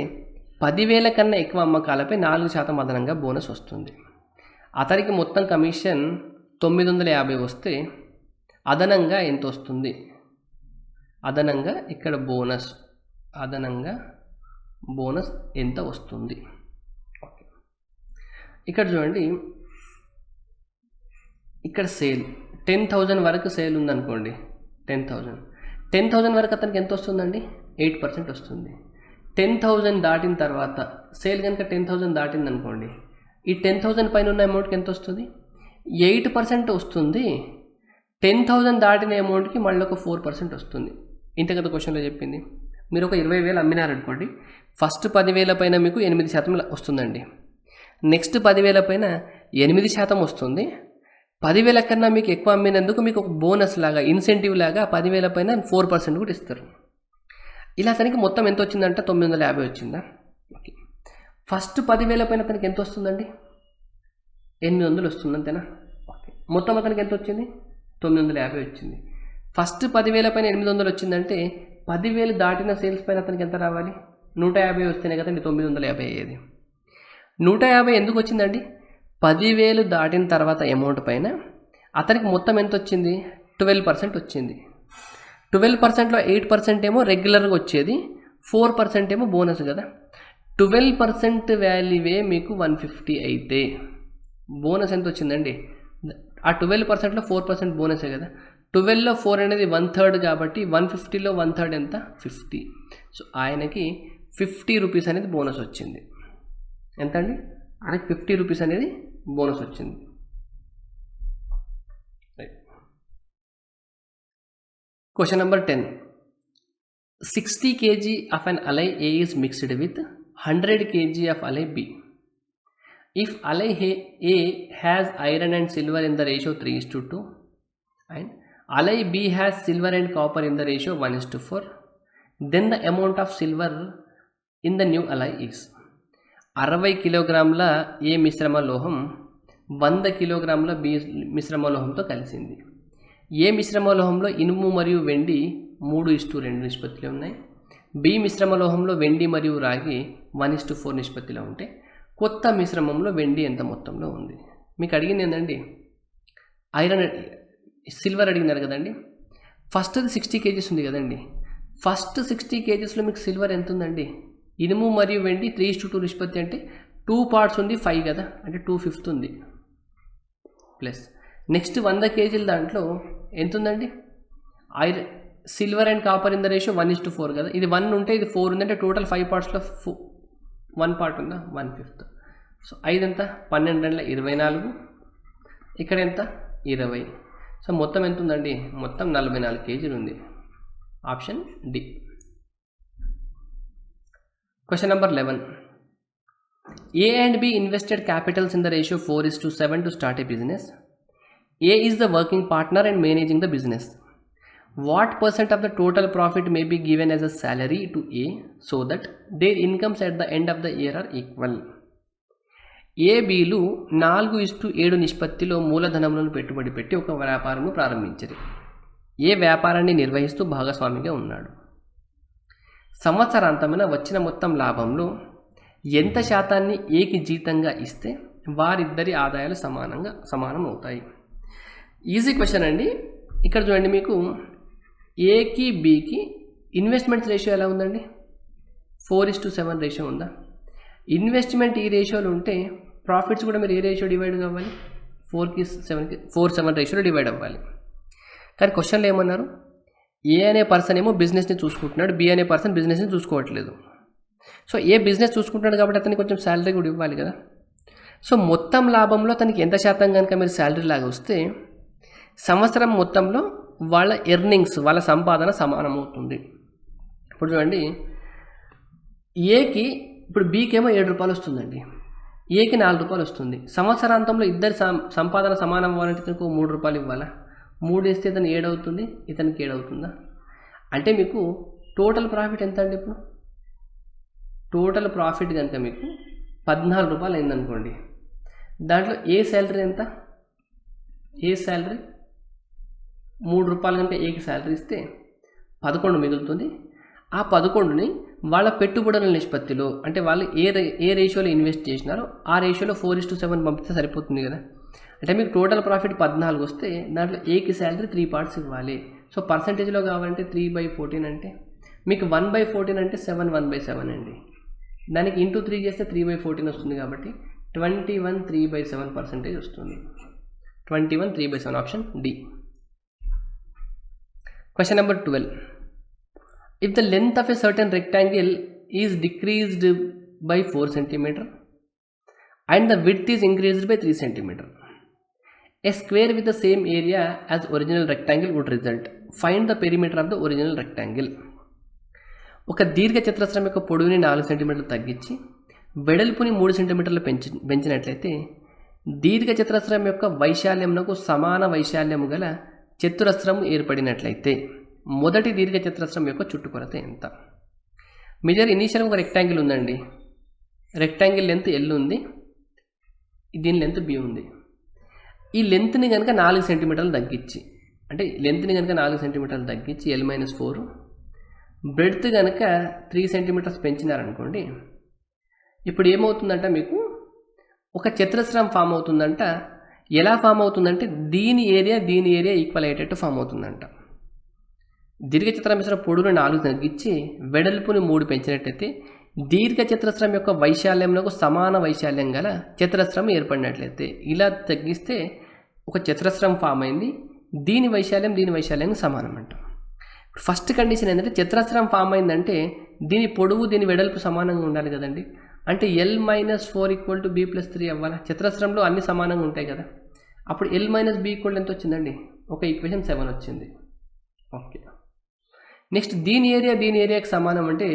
10,000 కన్నా ఎక్కువ అమ్మకాలపై 4% అదనంగా bonus వస్తుంది. అతనికి మొత్తం కమిషన్ 950 వస్తే అదనంగా ఎంత వస్తుంది? అదనంగా ఇక్కడ బోనస్ ఎంత వస్తుంది? ఇక్కడ చూడండి, ఇక్కడ సేల్ 10,000 వరకు సేల్ ఉందనుకోండి. 10,000 వరకు అతనికి ఎంత వస్తుందండి? 8% వస్తుంది. 10,000 దాటిన తర్వాత సేల్ కనుక 10,000 దాటింది అనుకోండి, ఈ 10,000 పైన ఉన్న అమౌంట్కి ఎంత వస్తుంది? 8% వస్తుంది. 10,000 దాటిన అమౌంట్కి మళ్ళీ ఒక 4% వస్తుంది. ఇంత కదా క్వశ్చన్లో చెప్పింది. మీరు ఒక 20,000 అమ్మినారనుకోండి, ఫస్ట్ 10,000 పైన మీకు 8% వస్తుందండి. నెక్స్ట్ 10,000 పైన 8% వస్తుంది. 10,000 కన్నా మీకు ఎక్కువ అమ్మినందుకు మీకు ఒక బోనస్ లాగా, ఇన్సెంటివ్ లాగా 10,000 పైన 4% కూడా ఇస్తారు. ఇలా అతనికి మొత్తం ఎంత వచ్చిందంటే 950 వచ్చిందా? ఓకే. ఫస్ట్ 10,000 పైన అతనికి ఎంత వస్తుందండి? 800 వస్తుంది, అంతేనా? ఓకే. మొత్తం అతనికి ఎంత వచ్చింది? 950 వచ్చింది. ఫస్ట్ 10,000 పైన 800 వచ్చిందంటే 10,000 దాటిన సేల్స్ పైన అతనికి ఎంత రావాలి? 150 వస్తేనే కదండి 950 అయ్యేది. 150 ఎందుకు వచ్చిందండి? 10,000 దాటిన తర్వాత అమౌంట్ పైన అతనికి మొత్తం ఎంత వచ్చింది? 12% వచ్చింది. 12%లో 8% ఏమో రెగ్యులర్గా వచ్చేది, 4% ఏమో బోనస్ కదా. 12% వాల్యూవే మీకు 150 అయితే బోనస్ ఎంత వచ్చిందండి? ఆ 12%లో 4% బోనసే కదా. 12లో 4 అనేది 1/3 కాబట్టి 150లో 1/3 ఎంత? 50. సో ఆయనకి 50 రూపీస్ అనేది బోనస్ వచ్చింది. ఎంత అండి? ఆయనకి 50 రూపీస్ అనేది బోనస్ వచ్చింది. Question number 10. 60 kg of an alloy A is mixed with 100 kg of alloy B. If alloy A has iron and silver in the ratio 3:2 and alloy B has silver and copper in the ratio 1:4, then the amount of silver in the new alloy is. 60 కిలోగ్రాముల ఏ మిశ్రమ లోహం 100 కిలోగ్రాముల B మిశ్రమ లోహంతో కలిసింది. ఏ మిశ్రమ లోహంలో ఇనుము మరియు వెండి 3:2 నిష్పత్తిలో ఉన్నాయి. బి మిశ్రమ లోహంలో వెండి మరియు రాగి 1:4 నిష్పత్తిలో ఉంటే కొత్త మిశ్రమంలో వెండి ఎంత మొత్తంలో ఉంది? మీకు అడిగింది ఏంటండి? ఐరన్, సిల్వర్ అడిగినారు కదండి. ఫస్ట్ది 60 kgs ఉంది కదండి. ఫస్ట్ 60 kgsలో మీకు సిల్వర్ ఎంత ఉందండి? ఇనుము మరియు వెండి 3:2 నిష్పత్తి అంటే 2 పార్ట్స్ ఉంది, 5 కదా, అంటే 2/5 ఉంది. ప్లస్ నెక్స్ట్ 100 kgల దాంట్లో ఎంత ఉందండి? Silver and copper in the ratio 1:4 కదా. ఇది 1 ఉంటే ఇది 4 ఉందంటే టోటల్ 5 పార్ట్స్లో 1 పార్ట్ ఉందా? 1/5. సో 5 ఎంత? 12 24. ఇక్కడ ఎంత? 20. సో మొత్తం ఎంత ఉందండి? మొత్తం 44 kgలు ఉంది. Option D. Question number 11. A and B invested capitals in the ratio 4:7 to start a business. A is the working partner and managing the business. What percent of the total profit may be given as a salary to A so that their incomes at the end of the year are equal? A, Bలు 4:7 నిష్పత్తిలో మూలధనములను పెట్టుబడి పెట్టి ఒక వ్యాపారం ప్రారంభించారు. ఏ వ్యాపారాన్ని నిర్వహిస్తూ భాగస్వామిగా ఉన్నాడు. సంవత్సరాంతమున వచ్చిన మొత్తం లాభంలో ఎంత శాతాన్ని ఏకి జీతంగా ఇస్తే వారిద్దరి ఆదాయాలు సమానం అవుతాయి. ఈజీ క్వశ్చన్ అండి. ఇక్కడ చూడండి, మీకు ఏకి బికి ఇన్వెస్ట్మెంట్స్ రేషియో ఎలా ఉందండి? 4:7 రేషియో ఉందా? ఇన్వెస్ట్మెంట్ ఈ రేషియోలో ఉంటే ప్రాఫిట్స్ కూడా మీరు ఏ రేషియో డివైడ్ అవ్వాలి? 4:7 రేషియోలో డివైడ్ అవ్వాలి. కానీ క్వశ్చన్లో ఏమన్నారు? ఏ అనే పర్సన్ ఏమో బిజినెస్ని చూసుకుంటున్నాడు, బి అనే పర్సన్ బిజినెస్ని చూసుకోవట్లేదు. సో ఏ బిజినెస్ చూసుకుంటున్నాడు కాబట్టి అతనికి కొంచెం శాలరీ కూడా ఇవ్వాలి కదా. సో మొత్తం లాభంలో తనకి ఎంత శాతం కనుక మీరు శాలరీ లాగా వస్తే సంవత్సరం మొత్తంలో వాళ్ళ ఎర్నింగ్స్, వాళ్ళ సంపాదన సమానం అవుతుంది. ఇప్పుడు చూడండి, ఏకి ఇప్పుడు బీకి ఏమో 7 రూపాయలు వస్తుందండి, ఏకి 4 రూపాయలు వస్తుంది. సంవత్సరాంతంలో ఇద్దరి సంపాదన సమానం అవ్వాలంటే ఇతనికి 3 రూపాయలు ఇవ్వాలా? 3 వేస్తే ఇతను 7 అవుతుంది, ఇతనికి 7 అవుతుందా? అంటే మీకు టోటల్ ప్రాఫిట్ ఎంత అండి? ఇప్పుడు టోటల్ ప్రాఫిట్ కనుక మీకు 14 రూపాయలు అయిందనుకోండి, దాంట్లో ఏ శాలరీ ఎంత? ఏ శాలరీ 3 రూపాయలు కనుక ఏకి శాలరీ ఇస్తే 11 మిగులుతుంది. ఆ 11ని వాళ్ళ పెట్టుబడుల నిష్పత్తిలో, అంటే వాళ్ళు ఏ రేషియోలో ఇన్వెస్ట్ చేసినారో ఆ రేషియోలో 4:7 పంపిస్తే సరిపోతుంది కదా. అంటే మీకు టోటల్ ప్రాఫిట్ 14 వస్తే దాంట్లో ఏకి శాలరీ 3 పార్ట్స్ ఇవ్వాలి. సో పర్సంటేజ్లో కావాలంటే 3/14 అంటే మీకు 1/14 అంటే 7 1/7 అండి. దానికి ఇంటూ 3 చేస్తే 3/14 వస్తుంది కాబట్టి 21 3/7% వస్తుంది. 21 3/7 option D. Question number 12. If the length of a certain rectangle is decreased by 4 cm and the width is increased by 3 cm, a square with the same area as original rectangle would result. Find the perimeter of the original rectangle. ఒక దీర్ఘ చతురస్రం యొక్క పొడవుని 4 సెంటీమీటర్లు తగ్గించి వెడల్పుని 3 సెంటీమీటర్లు పెంచినట్లయితే దీర్ఘ చతురస్రం యొక్క వైశాల్యమునకు సమాన వైశాల్యము గల చతురస్రము ఏర్పడినట్లయితే మొదటి దీర్ఘ చతురస్రం యొక్క చుట్టుకొలత ఎంత? మీ దగ్గర ఇనీషియల్ ఒక రెక్టాంగిల్ ఉందండి. రెక్టాంగిల్ లెంత్ ఎల్ ఉంది, దీని లెంత్ బి ఉంది. ఈ లెంత్ని కనుక 4 సెంటీమీటర్లు తగ్గించి, అంటే లెంత్ని కనుక 4 సెంటీమీటర్లు తగ్గించి L-4, బ్రెడ్త్ కనుక 3 సెంటీమీటర్స్ పెంచినారనుకోండి, ఇప్పుడు ఏమవుతుందంట, మీకు ఒక చతురస్రం ఫామ్ అవుతుందంట. ఎలా ఫామ్ అవుతుందంటే దీని ఏరియా ఈక్వల్ అయ్యేటట్టు ఫామ్ అవుతుందంట. దీర్ఘచతురస్రం పొడవును 4 తగ్గించి వెడల్పుని 3 పెంచినట్టయితే దీర్ఘచతురస్రం యొక్క వైశాల్యంలో సమాన వైశాల్యం గల చతురస్రం ఏర్పడినట్లయితే, ఇలా తగ్గిస్తే ఒక చతురస్రం ఫామ్ అయింది, దీని వైశాల్యం సమానం అంట. ఫస్ట్ కండిషన్ ఏంటంటే చతురస్రం ఫామ్ అయిందంటే దీని పొడవు దీని వెడల్పు సమానంగా ఉండాలి కదండి. అంటే L-4 = B+3 అవ్వాలి. చతురస్రంలో అన్ని సమానంగా ఉంటాయి కదా. అప్పుడు L-B = ఎంత వచ్చిందండి? ఒక ఈక్వేషన్ 7 వచ్చింది. ఓకే, నెక్స్ట్ దీని ఏరియాకి సమానం అంటే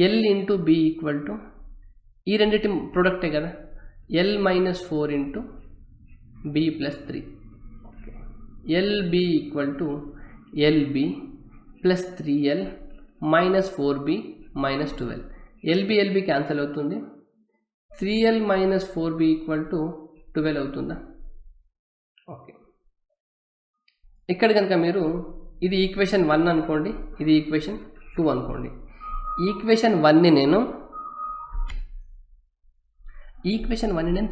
L × B = ఈ రెండింటి ప్రొడక్టే కదా, L-4 × B+3. Okay, LB = LB + 3L - 4B - 12. LB cancel అవుతుంది. 3L - 4B = 12 అవుతుందా? ఓకే, ఇక్కడ కనుక మీరు ఇది ఈక్వేషన్ 1 అనుకోండి, ఇది ఈక్వేషన్ 2 అనుకోండి. ఈక్వేషన్ 1ని నేను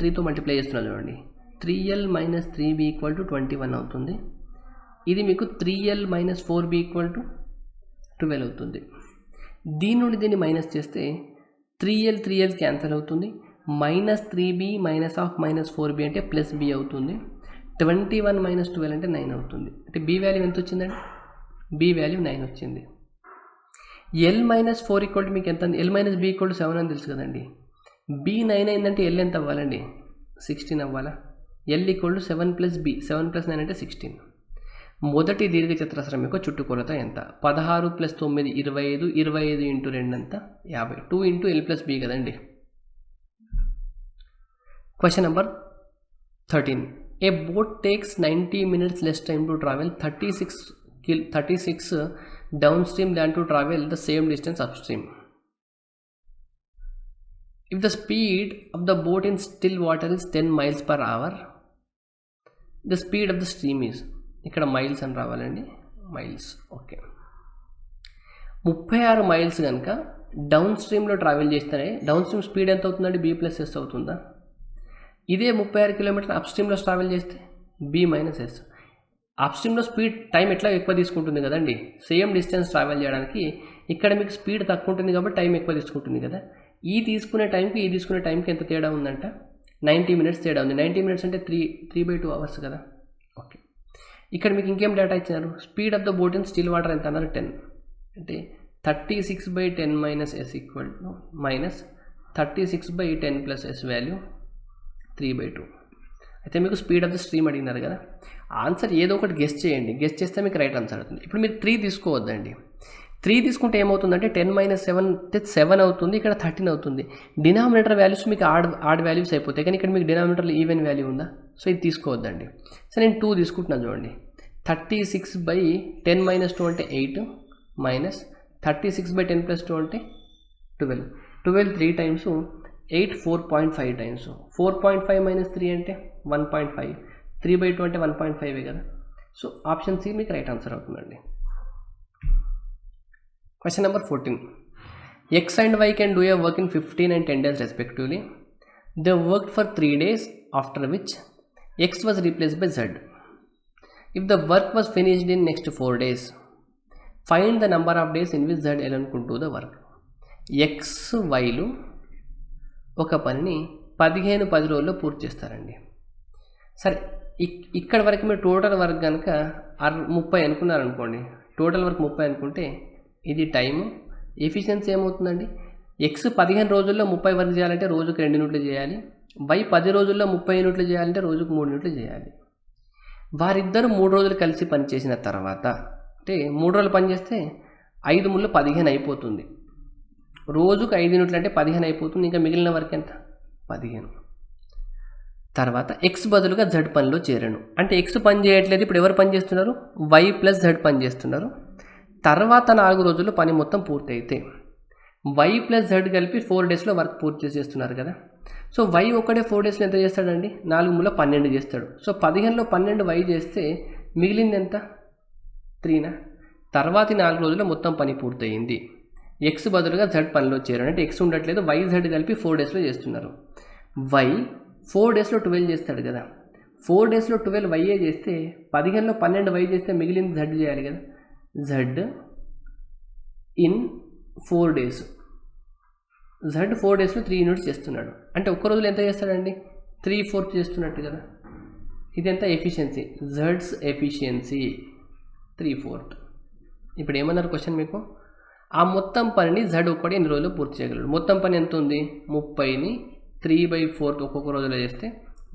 3తో మల్టిప్లై చేస్తున్నాను చూడండి. 3L - 3B = 21 అవుతుంది. ఇది మీకు 3L - 4B = 12 అవుతుంది. దీని నుండి దీన్ని మైనస్ చేస్తే 3L క్యాన్సిల్ అవుతుంది. -3B - 4B అంటే +B అవుతుంది. 21 - 12 అంటే 9 అవుతుంది. అంటే B వాల్యూ ఎంత వచ్చిందండి? B వాల్యూ 9 వచ్చింది. L-4 = మీకు ఎంత? L-B = 7 అని తెలుసు కదండి. B 9 అయిందంటే L ఎంత అవ్వాలండి? 16 అవ్వాలా? L = 7 + B, 7 + 9 అంటే 16. మొదటి దీర్ఘ చతురస్రం యొక్క చుట్టుకొలత ఎంత? 16 + 9 25, 25 × 2 ఎంత? 50. 2 × L+B కదండి. Question number 13. A boat takes 90 minutes less time to travel 36 downstream than to travel the same distance upstream. If the speed of the boat in still water is 10 miles per hour, the speed of the stream is, ఇక్కడ miles అని రావాలండి. Miles. Okay, 36 miles కనుక down స్ట్రీమ్లో travel చేస్తే down stream speed ఎంత అవుతుందండి? B+S అవుతుందా? ఇదే 36 kilometre up స్ట్రీమ్లో travel చేస్తే B-S. అప్ స్ట్రీమ్లో స్పీడ్ టైం ఎట్లా ఎక్కువ తీసుకుంటుంది కదండి, సేమ్ డిస్టెన్స్ ట్రావెల్ చేయడానికి. ఇక్కడ మీకు స్పీడ్ తక్కువ ఉంటుంది కాబట్టి టైం ఎక్కువ తీసుకుంటుంది కదా. ఈ తీసుకునే టైంకి ఎంత తేడా ఉందంట? 90 మినిట్స్ తేడా ఉంది. 90 మినిట్స్ అంటే 3/2 అవర్స్ కదా. ఓకే, ఇక్కడ మీకు ఇంకేం డేటా ఇచ్చినారు? Speed of the boat in still water ఎంత అన్నారు? 10. అంటే 36/10 - S equal to minus 36/10 + S value 3/2. అయితే మీకు స్పీడ్ ఆఫ్ ద స్ట్రీమ్ అడిగినారు కదా. ఆన్సర్ ఏదో ఒకటి గెస్ట్ చేయండి, గెస్ట్ చేస్తే మీకు రైట్ ఆన్సర్ అవుతుంది. ఇప్పుడు మీరు 3 తీసుకోవద్దండి. 3 తీసుకుంటే ఏమవుతుందంటే 10 - 7 అంటే 7 అవుతుంది, ఇక్కడ 13 అవుతుంది. డినామినేటర్ వాల్యూస్ మీకు ఆడ్ వాల్యూస్ అయిపోతాయి, కానీ ఇక్కడ మీకు డినామినేటర్లో ఈవెన్ వాల్యూ ఉందా? సో ఇది తీసుకోవద్దండి. సో నేను 2 తీసుకుంటున్నాను చూడండి. 36/10 - 2 అంటే 8 మైనస్ 36/10 + 2 అంటే 12. 12 3 టైమ్స్, 8 4.5 టైమ్స్. 4.5 - 3 అంటే 1.5. 3/2 అంటే 1.5 కదా. సో ఆప్షన్ సి మీకు రైట్ ఆన్సర్ అవుతుందండి. Question number 14. X and Y can do a work in 15 and 10 days respectively. They worked for 3 days, after which X was replaced by Z. If the work was finished in next 4 days, find the number of days in which Z alone could do the work. X, Yలు ఒక పనిని 10 రోజుల్లో పూర్తి చేస్తారండి. సరే, ఇక్కడ వరకు మీరు total work కనుక 30 అనుకున్నారనుకోండి. టోటల్ వర్క్ 30 అనుకుంటే ఇది టైము. ఎఫిషియన్సీ ఏమవుతుందండి? X 15 రోజుల్లో 30 వర్క్ చేయాలంటే రోజుకు 2 యూనిట్లు చేయాలి. Y 10 రోజుల్లో 30 యూనిట్లు చేయాలంటే రోజుకు 3 యూనిట్లు చేయాలి. వారిద్దరు 3 రోజులు కలిసి పనిచేసిన తర్వాత, అంటే 3 రోజులు పనిచేస్తే 5 ముళ్ళు 15 అయిపోతుంది. రోజుకు 5 యూనిట్లు అంటే 15 అయిపోతుంది. ఇంకా మిగిలిన వర్క్ ఎంత? 15. తర్వాత X బదులుగా Z పనిలో చేరాను. అంటే X పని చేయట్లేదు, ఇప్పుడు ఎవరు పని చేస్తున్నారు? Y + Z పని చేస్తున్నారు. తర్వాత 4 రోజుల్లో పని మొత్తం పూర్తి అయితే Y + Z కలిపి 4 డేస్లో వర్క్ పూర్తి చేస్తున్నారు కదా. సో Y ఒకటే 4 డేస్లో ఎంత చేస్తాడండి? 4 ముళ్ళ 12 చేస్తాడు. సో 15లో 12 Y చేస్తే మిగిలింది ఎంత? 3నా? తర్వాతి 4 రోజుల్లో మొత్తం పని పూర్తయింది. X బదులుగా Z పనిలో చేరాడు. అంటే X ఉండట్లేదు, Y Z కలిపి 4 డేస్లో చేస్తున్నారు. Y 4 డేస్లో 12 చేస్తాడు కదా. 4 డేస్లో 12 వైఏ చేస్తే 15లో 12 వై చేస్తే మిగిలింది Z చేయాలి కదా. Z in 4 days. Z 4 డేస్లో 3 యూనిట్స్ చేస్తున్నాడు. అంటే ఒక్క రోజులో ఎంత చేస్తాడండి? 3/4 చేస్తున్నట్టు కదా. ఇది ఎంత? ఎఫిషియన్సీ. Z's efficiency 3/4. ఇప్పుడు ఏమన్నారు క్వశ్చన్ మీకు? ఆ మొత్తం పనిని Z ఒక్కడే ఎన్ని రోజుల్లో పూర్తి చేయగలడు? మొత్తం పని ఎంత ఉంది? 30ని 3/4 ఒక్కొక్క రోజులో చేస్తే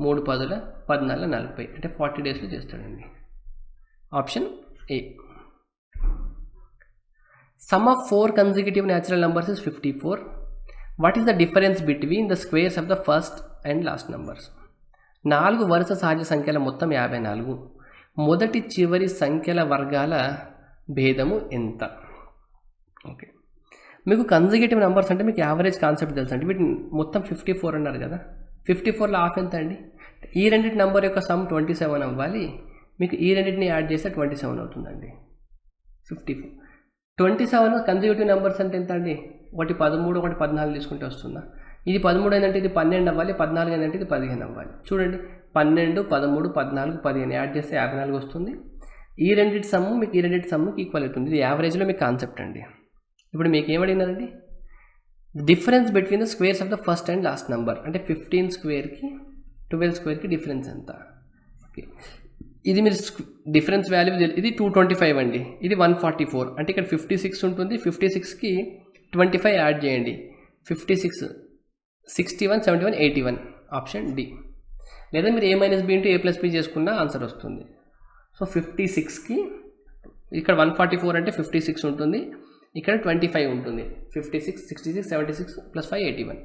3 10 14 40, అంటే 40 డేస్లో చేస్తాడండి. Option A. Sum of 4 consecutive natural numbers is 54. What is the difference between the squares of the first and last numbers? 4 వరుస సహజ సంఖ్యల మొత్తం 54. మొదటి చివరి సంఖ్యల వర్గాల భేదము ఎంత? ఓకే, మీకు కన్సిక్యూటివ్ నెంబర్స్ అంటే మీకు యావరేజ్ కాన్సెప్ట్ తెలుసు అండి. వీటిని మొత్తం 54 అన్నారు కదా. 54లో హాఫ్ ఎంత అండి? ఈ రెండింటి నెంబర్ యొక్క సమ్ 27 అవ్వాలి. మీకు ఈ రెండింటిని యాడ్ చేస్తే 27 అవుతుందండి. 54 27 కన్సిక్యూటివ్ నెంబర్స్ అంటే ఎంత అండి? ఒకటి 13 ఒకటి 14 తీసుకుంటే వస్తుందా? ఇది 13 ఏంటంటే ఇది 12 అవ్వాలి, 14 ఏంటంటే ఇది 15 అవ్వాలి. చూడండి, 12 13 14 15 యాడ్ చేస్తే 54 వస్తుంది. ఈ రెండింటి సమ్ము మీకు ఈ రెండింటి సమ్ముకి ఈక్వల్ అవుతుంది. ఇది యావరేజ్లో మీకు కాన్సెప్ట్ అండి. ఇప్పుడు మీకు ఏమడిగినారండి? Difference between the squares of the first and last number. అంటే 15 స్క్వేర్కి 12 స్క్వేర్కి డిఫరెన్స్ ఎంత? ఓకే, ఇది మీరు డిఫరెన్స్ వాల్యూ ఇది 225 అండి, ఇది 144. అంటే ఇక్కడ 56 ఉంటుంది. 56కి 25 యాడ్ చేయండి. 56 61 71 81. Option D. లేదా మీరు A - B × A + B చేసుకున్న ఆన్సర్ వస్తుంది. సో 56కి ఇక్కడ 144 అంటే 56 ఉంటుంది, ఇక్కడ 25 ఉంటుంది. 56 66 76 + 5 81.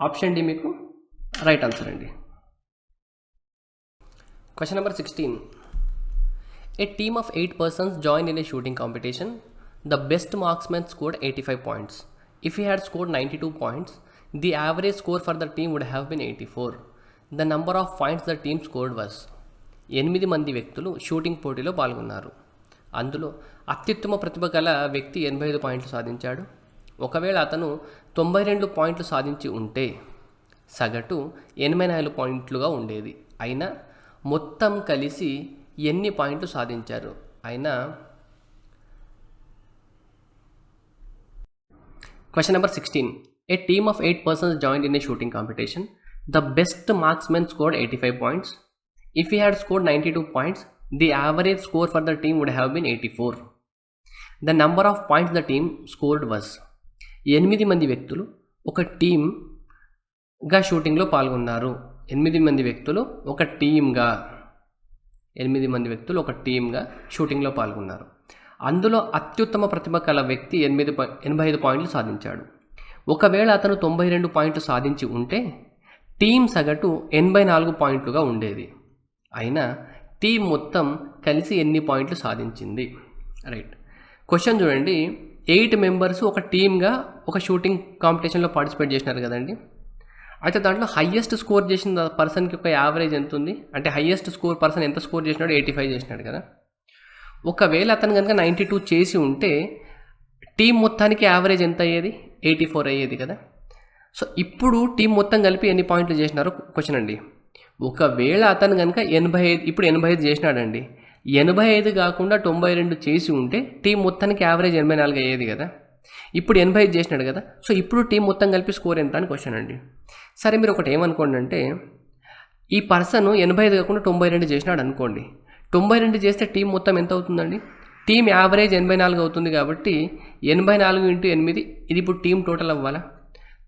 ఆప్షన్ డి మీకు రైట్ ఆన్సర్ అండి. Question number 16. A team of 8 persons joined in a shooting competition. The best marksman scored 85 points. If he had scored 92 points, the average score for the team would have been 84. The number of points the team scored was. 8 మంది వ్యక్తులు shooting పోటీలో పాల్గొన్నారు. అందులో అత్యుత్తమ ప్రతిభ గల వ్యక్తి 85 పాయింట్లు సాధించాడు. ఒకవేళ అతను 92 పాయింట్లు సాధించి ఉంటే సగటు 84 పాయింట్లుగా ఉండేది. అయినా మొత్తం కలిసి ఎన్ని పాయింట్లు సాధించారు? అయినా Question number 16. A team of 8 persons joined in a shooting competition. The best marksman scored 85 points. If he had scored 92 points, the average score for the team would have been 84. The number of points the team scored was. 8 మంది వ్యక్తులు ఒక టీమ్గా షూటింగ్లో పాల్గొన్నారు. 8 మంది వ్యక్తులు ఒక టీమ్గా షూటింగ్లో పాల్గొన్నారు. అందులో అత్యుత్తమ ప్రతిభ కల వ్యక్తి 85 పాయింట్లు సాధించాడు. ఒకవేళ అతను 92 పాయింట్లు సాధించి ఉంటే టీం సగటు 84 పాయింట్లుగా ఉండేది. అయినా టీం మొత్తం కలిసి ఎన్ని పాయింట్లు సాధించింది? రైట్. క్వశ్చన్ చూడండి. 8 మెంబర్స్ ఒక టీమ్గా ఒక షూటింగ్ కాంపిటీషన్లో పార్టిసిపేట్ చేసినారు కదండి. అయితే దాంట్లో హయ్యెస్ట్ స్కోర్ చేసిన పర్సన్కి ఒక యావరేజ్ ఎంత ఉంది అంటే హయ్యెస్ట్ స్కోర్ పర్సన్ ఎంత స్కోర్ చేసినాడు? 85 చేసినాడు కదా. ఒకవేళ అతను కనుక 92 చేసి ఉంటే టీం మొత్తానికి యావరేజ్ ఎంత అయ్యేది? 84 అయ్యేది కదా. సో ఇప్పుడు టీం మొత్తం కలిపి ఎన్ని పాయింట్లు చేసినారో క్వశ్చన్ అండి. ఒకవేళ అతను కనుక 85 ఇప్పుడు 85 చేసినాడండి, 85 కాకుండా 92 చేసి ఉంటే టీం మొత్తానికి యావరేజ్ 84 అయ్యేది కదా. ఇప్పుడు 85 చేసినాడు కదా. సో ఇప్పుడు టీం మొత్తం కలిపి స్కోర్ ఎంత అని క్వశ్చన్ అండి. సరే మీరు ఒకటి ఏమనుకోండి అంటే ఈ పర్సన్ 85 కాకుండా 92 చేసినాడు అనుకోండి. 92 చేస్తే టీం మొత్తం ఎంత అవుతుందండి? టీం యావరేజ్ 84 అవుతుంది కాబట్టి 84 × 8 ఇది ఇప్పుడు టీం టోటల్ అవ్వాలా?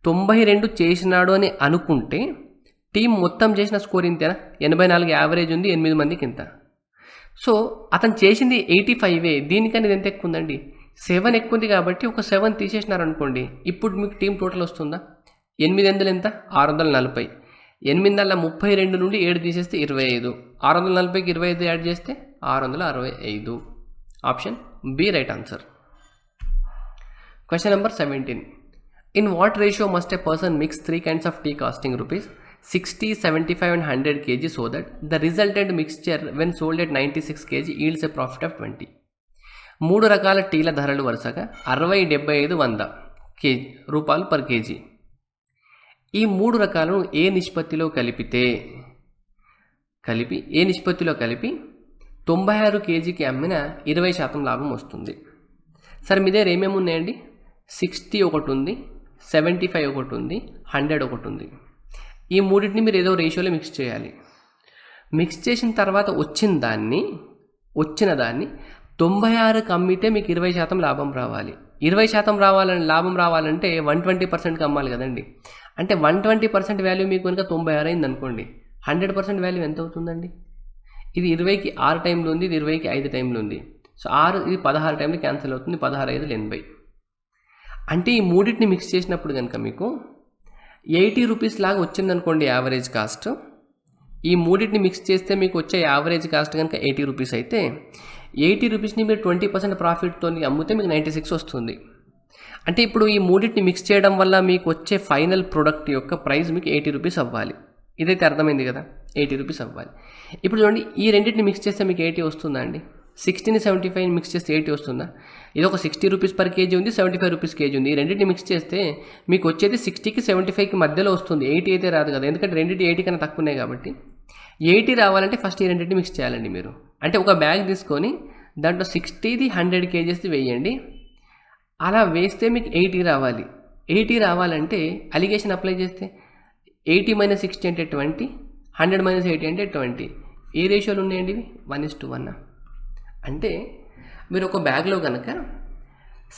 92 చేసినాడు అని అనుకుంటే టీం మొత్తం చేసిన స్కోర్ ఇంతేనా? 84 యావరేజ్ ఉంది, 8 మందికి ఇంత. సో అతను చేసింది 85. దీనికని ఎంత ఎక్కువ ఉందండి? 7 ఎక్కువ ఉంది కాబట్టి ఒక 7 తీసేసినారనుకోండి. ఇప్పుడు మీకు టీం టోటల్ వస్తుందా? 8 ఎందులో ఎంత? 640. 832 నుండి 7 తీసేస్తే 25. 640కి 25 యాడ్ చేస్తే 665. Option B right answer. Question number 17. In what ratio must a person mix 3 kinds of tea costing rupees 60, 75 and 100 kg so that the resultant mixture when sold at 96 kg yields a profit of 20? 3 రకాల టీల ధరలు వరుసగా 60, 75, 100 రూపాయలు per KG. ఈ 3 రకాలను ఏ నిష్పత్తిలో కలిపి 96 కేజీకి అమ్మిన 20% లాభం వస్తుంది. సరే మీ దగ్గర ఏమేమి ఉన్నాయండి? 60 ఒకటి ఉంది, 75 ఒకటి ఉంది, 100 ఒకటి ఉంది. ఈ మూడింటిని మీరు ఏదో రేషియోలో మిక్స్ చేయాలి. మిక్స్ చేసిన తర్వాత వచ్చిన దాన్ని 96కి అమ్మితే మీకు 20% లాభం రావాలి. 20% లాభం రావాలంటే 120%కి అమ్మాలి కదండి. అంటే 120% వాల్యూ మీకు కనుక 96 అయింది అనుకోండి, 100% వాల్యూ ఎంత అవుతుందండి? ఇది 20కి 6 టైంలో ఉంది, ఇది 20కి 5 టైంలో ఉంది. సో 6 ఇది 16 టైంలో క్యాన్సిల్ అవుతుంది. 16 5 80. అంటే ఈ మూడింటిని మిక్స్ చేసినప్పుడు కనుక మీకు 80 రూపీస్ లాగా వచ్చిందనుకోండి యావరేజ్ కాస్ట్. ఈ మూడింటిని మిక్స్ చేస్తే మీకు వచ్చే యావరేజ్ కాస్ట్ కనుక 80 రూపీస్ అయితే 80 రూపీస్ని మీరు 20% ప్రాఫిట్తో అమ్మితే మీకు 96 వస్తుంది. అంటే ఇప్పుడు ఈ మూడింటిని మిక్స్ చేయడం వల్ల మీకు వచ్చే ఫైనల్ ప్రోడక్ట్ యొక్క ప్రైస్ మీకు 80 రూపీస్ అవ్వాలి. ఇదైతే అర్థమైంది కదా, 80 రూపీస్ అవ్వాలి. ఇప్పుడు చూడండి, ఈ రెండింటిని మిక్స్ చేస్తే మీకు 80 వస్తుందా అండి? 60ని 75 మిక్స్ చేస్తే 80 వస్తుందా? ఇది ఒక 60 రూపీస్ పర్ కేజీ ఉంది, 75 రూపీస్ కేజీ ఉంది. ఈ రెండింటిని మిక్స్ చేస్తే మీకు వచ్చేది 60కి 75కి మధ్యలో వస్తుంది. 80 అయితే రాదు కదా, ఎందుకంటే రెండింటి 80 కన్నా తక్కువ ఉన్నాయి కాబట్టి. 80 రావాలంటే ఫస్ట్ ఈ రెండింటిని మిక్స్ చేయాలండి మీరు. అంటే ఒక బ్యాగ్ తీసుకొని దాంట్లో 60ది 100 కేజెస్ది వేయండి. అలా వేస్తే మీకు 80 రావాలి. 80 రావాలంటే అలిగేషన్ అప్లై చేస్తే 80 - 60 అంటే 20, 100 - 80 అంటే 20. ఏ రేషియోలు ఉన్నాయండి ఇవి? 1:1. అంటే మీరు ఒక బ్యాగ్లో కనుక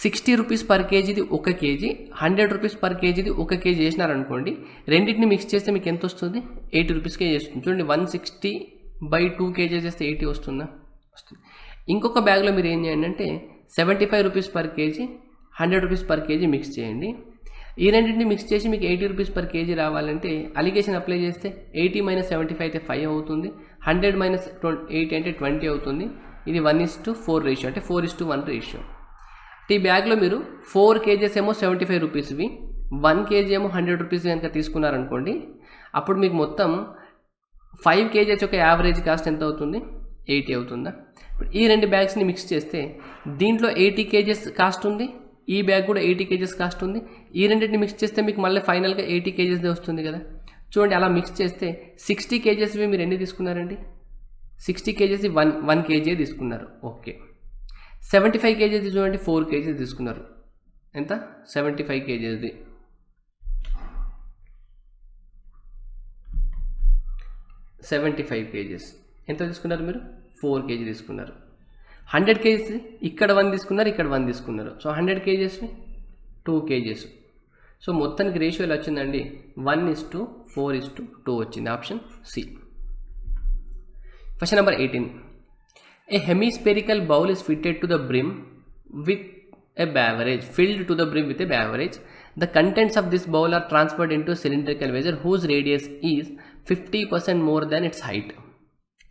60 రూపీస్ పర్ కేజీది 1 కేజీ, 100 రూపీస్ పర్ కేజీది 1 కేజీ చేసినారనుకోండి, రెండింటిని మిక్స్ చేస్తే మీకు ఎంత వస్తుంది? 80 రూపీస్ కేజీ వస్తుంది. చూడండి, 160/2 కేజీ చేస్తే 80 వస్తుందా? వస్తుంది. ఇంకొక బ్యాగ్లో మీరు ఏం చేయండి అంటే 75 rupees per KG, 100 rupees per KG mix చేయండి. ఈ రెండింటిని మిక్స్ చేసి మీకు 80 రూపీస్ పర్ కేజీ రావాలంటే అలిగేషన్ అప్లై చేస్తే 80 - 75 అయితే 5 అవుతుంది, 100 - 80 అంటే 20 అవుతుంది. ఇది 1:4 రేషియో, అంటే 4:1 రేషియో. ఈ బ్యాగ్లో మీరు 4 కేజెస్ ఏమో 75 రూపీస్వి, 1 కేజీ ఏమో 100 రూపీస్ కనుక తీసుకున్నారనుకోండి, అప్పుడు మీకు మొత్తం 5 కేజెస్ యొక్క యావరేజ్ కాస్ట్ ఎంత అవుతుంది? 80 అవుతుందా? ఈ 2 బ్యాగ్స్ని మిక్స్ చేస్తే దీంట్లో 80 kgs కాస్ట్ ఉంది, ఈ బ్యాగ్ కూడా 80 kgs కాస్ట్ ఉంది. ఈ రెండింటిని మిక్స్ చేస్తే మీకు మళ్ళీ ఫైనల్గా 80 kgs వస్తుంది కదా. చూడండి అలా మిక్స్ చేస్తే 60 kgs మీరు ఎన్ని తీసుకున్నారండి? 60 kgs 1 kg తీసుకున్నారు. ఓకే. 75 kgs చూడండి 4 kgs తీసుకున్నారు. ఎంత? 75 kgs. 75 kgs ఎంత తీసుకున్నారు మీరు? 4 kg తీసుకున్నారు. 100 kgs ఇక్కడ 1 తీసుకున్నారు, ఇక్కడ 1 తీసుకున్నారు. So 100 kgs 2 kgs. సో మొత్తానికి రేషియో ఎలా వచ్చిందండి? 1:4:2 వచ్చింది. Option C. Question number 18. A hemispherical bowl is fitted to the brim with a beverage, filled to the brim with a beverage. The contents of this bowl are transferred into a cylindrical vessel whose radius is 50% more than its height.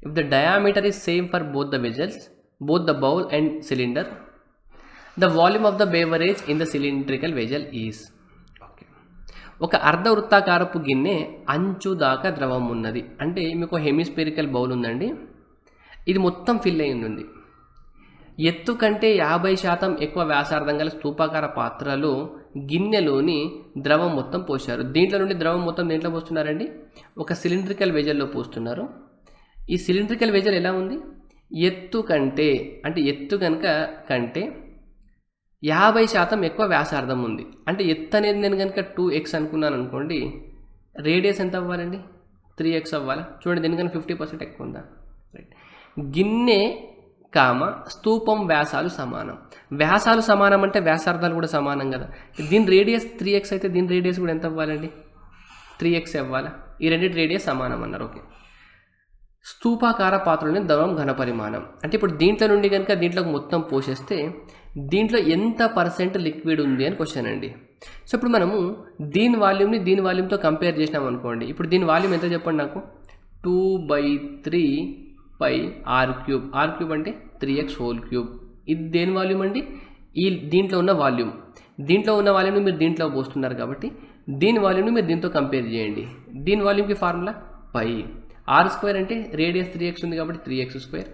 If the diameter is same for both the vessels, both the bowl and cylinder, the volume of the beverage in the cylindrical vessel is. Okay. ఒక అర్ధవృత్తాకారపు గిన్నె అంచు దాకా ద్రవం ఉన్నది. అంటే మీకు hemispherical bowl ఉందండి, ఇది మొత్తం ఫిల్ అయి ఉంది. ఎత్తు కంటే 50% ఎక్కువ వ్యాసార్థం గల స్తూపాకార పాత్రలో గిన్నెలోని ద్రవం మొత్తం పోశారు. దీంట్లో నుండి ద్రవం మొత్తం దేంట్లో పోస్తున్నారండి? ఒక సిలిండ్రికల్ వెజల్లో పోస్తున్నారు. ఈ సిలిండ్రికల్ వెజల్ ఎలా ఉంది? ఎత్తు కంటే, అంటే ఎత్తు కనుక కంటే 50% ఎక్కువ వ్యాసార్థం ఉంది. అంటే ఎత్తు అనేది నేను కనుక 2x అనుకున్నాను అనుకోండి, రేడియస్ ఎంత అవ్వాలండి? 3x అవ్వాలి. చూడండి దీనికన్నా 50% ఎక్కువ ఉందా? రైట్. గిన్నె స్తూపం వ్యాసాలు సమానం. వ్యాసాలు సమానం అంటే వ్యాసార్థాలు కూడా సమానం కదా. దీని రేడియస్ 3x అయితే దీని రేడియస్ కూడా ఎంత అవ్వాలండి? 3x అవ్వాలా? ఈ రెండింటి రేడియస్ సమానం అన్నారు. ఓకే. స్తూపాకార పాత్రలోని ద్రవం ఘనపరిమాణం అంటే ఇప్పుడు దీంట్లో నుండి కనుక దీంట్లోకి మొత్తం పోసేస్తే దీంట్లో ఎంత పర్సెంట్ లిక్విడ్ ఉంది అని క్వశ్చన్ అండి. సో ఇప్పుడు మనము దీని వాల్యూమ్ని దీని వాల్యూమ్తో కంపేర్ చేసినాం అనుకోండి. ఇప్పుడు దీని వాల్యూమ్ ఎంత చెప్పండి నాకు? 2/3πr³. r³ అంటే 3x³. ఇది దేని వాల్యూమ్ అండి? ఈ దీంట్లో ఉన్న వాల్యూమ్. దీంట్లో ఉన్న వాల్యూమ్ని మీరు దీంట్లో పోస్తున్నారు కాబట్టి దీని వాల్యూమ్ని మీరు దీంతో కంపేర్ చేయండి. దీని వాల్యూమ్కి ఫార్ములా π. r² అంటే రేడియస్ 3x ఉంది కాబట్టి 3x².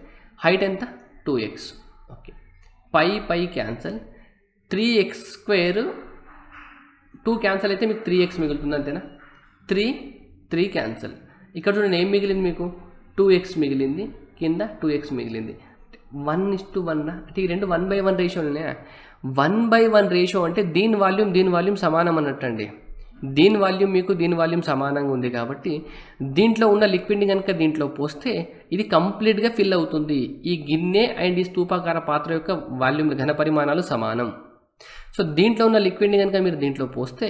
హైట్ ఎంత? 2x. Okay. π cancel. 3x² 2 cancel అయితే మీకు 3x మిగులుతుంది అంతేనా? 3 క్యాన్సల్. ఇక్కడ చూడండి ఏం మిగిలింది మీకు? 2x మిగిలింది, కింద 2x మిగిలింది. 1:1 అంటే ఈ రెండు 1/1 రేషియోనే. 1/1 రేషియో అంటే దీని వాల్యూమ్ సమానం అన్నట్టు అండి. దీని వాల్యూమ్ మీకు దీని వాల్యూమ్ సమానంగా ఉంది కాబట్టి దీంట్లో ఉన్న లిక్విడ్ని కనుక దీంట్లో పోస్తే ఇది కంప్లీట్గా ఫిల్ అవుతుంది. ఈ గిన్నె అండ్ ఈ స్తూపాకార పాత్ర యొక్క వాల్యూమ్ ఘనపరిమాణాలు సమానం. సో దీంట్లో ఉన్న లిక్విడ్ని కనుక మీరు దీంట్లో పోస్తే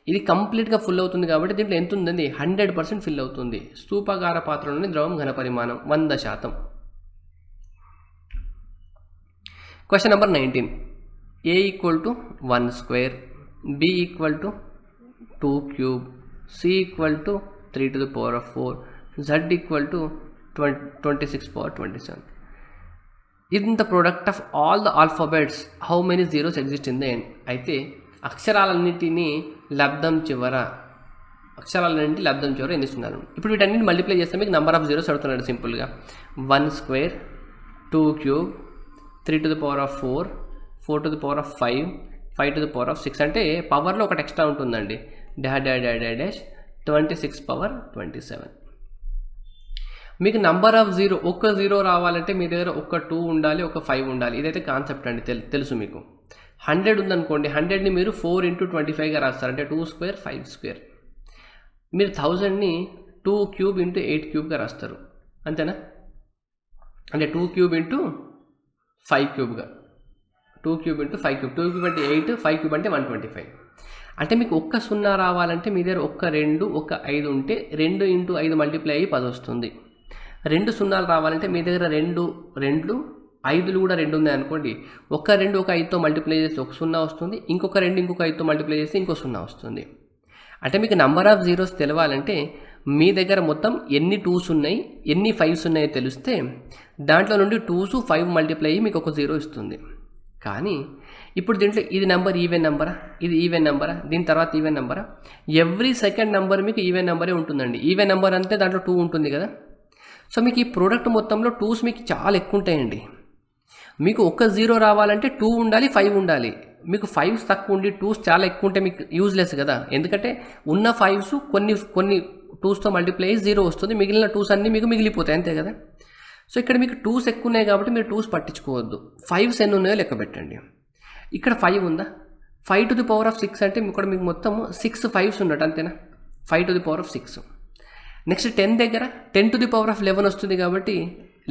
ఇది కంప్లీట్గా ఫుల్ అవుతుంది కాబట్టి దీంట్లో ఎంత ఉందండి? 100% ఫిల్ అవుతుంది. స్తూపాకార పాత్రలోని ద్రవం ఘనపరిమాణం 100%. Question number 19. a = 1², b = 2³, c = 3⁴, z = 26⁻27. In the product of all the alphabets, how many zeros exist in the end? అయితే అక్షరాలన్నింటినీ లబ్ధం చివర ఎన్ని ఇస్తున్నారు? ఇప్పుడు వీటన్నింటిని మల్టిప్లై చేస్తే మీకు నెంబర్ ఆఫ్ జీరోస్ అడుగుతున్నాడు సింపుల్గా. 1² 2³ 3⁴, 4⁵, 5⁶. అంటే పవర్లో ఒకటి ఎక్స్ట్రా ఉంటుందండి. -26⁻27. మీకు నంబర్ ఆఫ్ జీరో ఒక్క జీరో రావాలంటే మీ దగ్గర ఒక 2 ఉండాలి, ఒక 5 ఉండాలి. ఇదైతే కాన్సెప్ట్ అండి, తెలుసు మీకు. 100 ఉందనుకోండి, 100ని మీరు 4 × 25గా రాస్తారు, అంటే 2² 5². మీరు 1000ని 2³ × 8³ రాస్తారు, అంతేనా? అంటే 2³ × 5³ 2³ × 5³ 2³ అంటే 8, 5³ అంటే 125. అంటే మీకు ఒక్క 0 రావాలంటే మీ దగ్గర ఒక్క 2, ఒక 5 ఉంటే 2 × 5 మల్టిప్లై అయ్యి 10 వస్తుంది. 2 0 రావాలంటే మీ దగ్గర 2 2 5లు కూడా 2 ఉన్నాయి అనుకోండి. ఒక 2 ఒక 5తో మల్టిప్లై చేస్తే ఒక 0 వస్తుంది, ఇంకొక 2 ఇంకొక 5తో మల్టిప్లై చేస్తే ఇంకో 0 వస్తుంది. అంటే మీకు నెంబర్ ఆఫ్ జీరోస్ తెలవాలంటే మీ దగ్గర మొత్తం ఎన్ని 2s ఉన్నాయి, ఎన్ని 5s ఉన్నాయో తెలిస్తే దాంట్లో నుండి 2s 5 మల్టిప్లై అయ్యి మీకు ఒక 0 ఇస్తుంది. కానీ ఇప్పుడు దీంట్లో ఇది నెంబర్ ఈవెన్ నెంబరా, ఇది ఈవెన్ నెంబరా, దీని తర్వాత ఈవెన్ నెంబరా? ఎవ్రీ సెకండ్ నెంబర్ మీకు ఈవెన్ నెంబరే ఉంటుందండి. ఈవెన్ నెంబర్ అంటే దాంట్లో 2 ఉంటుంది కదా. సో మీకు ఈ ప్రోడక్ట్ మొత్తంలో 2s మీకు చాలా ఎక్కువ ఉంటాయండి. మీకు ఒక 0 రావాలంటే 2 ఉండాలి, 5 ఉండాలి. మీకు 5s తక్కువ ఉండి 2s చాలా ఎక్కువ ఉంటే మీకు యూజ్లెస్ కదా. ఎందుకంటే ఉన్న 5s కొన్ని 2స్తో మల్టిప్లై అయ్యి 0 వస్తుంది, మిగిలిన 2s అన్నీ మీకు మిగిలిపోతాయి, అంతే కదా. సో ఇక్కడ మీకు 2s ఎక్కువ ఉన్నాయి కాబట్టి మీరు 2s పట్టించుకోవద్దు. 5s ఎన్ని ఉన్నాయో లెక్క పెట్టండి. ఇక్కడ 5 ఉందా, 5 to the power of 6 అంటే ఇక్కడ మీకు మొత్తం 6 5s ఉన్నట్టు, అంతేనా. 5 to the power of 6. Next 10 దగ్గర 10 to the power of 11 వస్తుంది కాబట్టి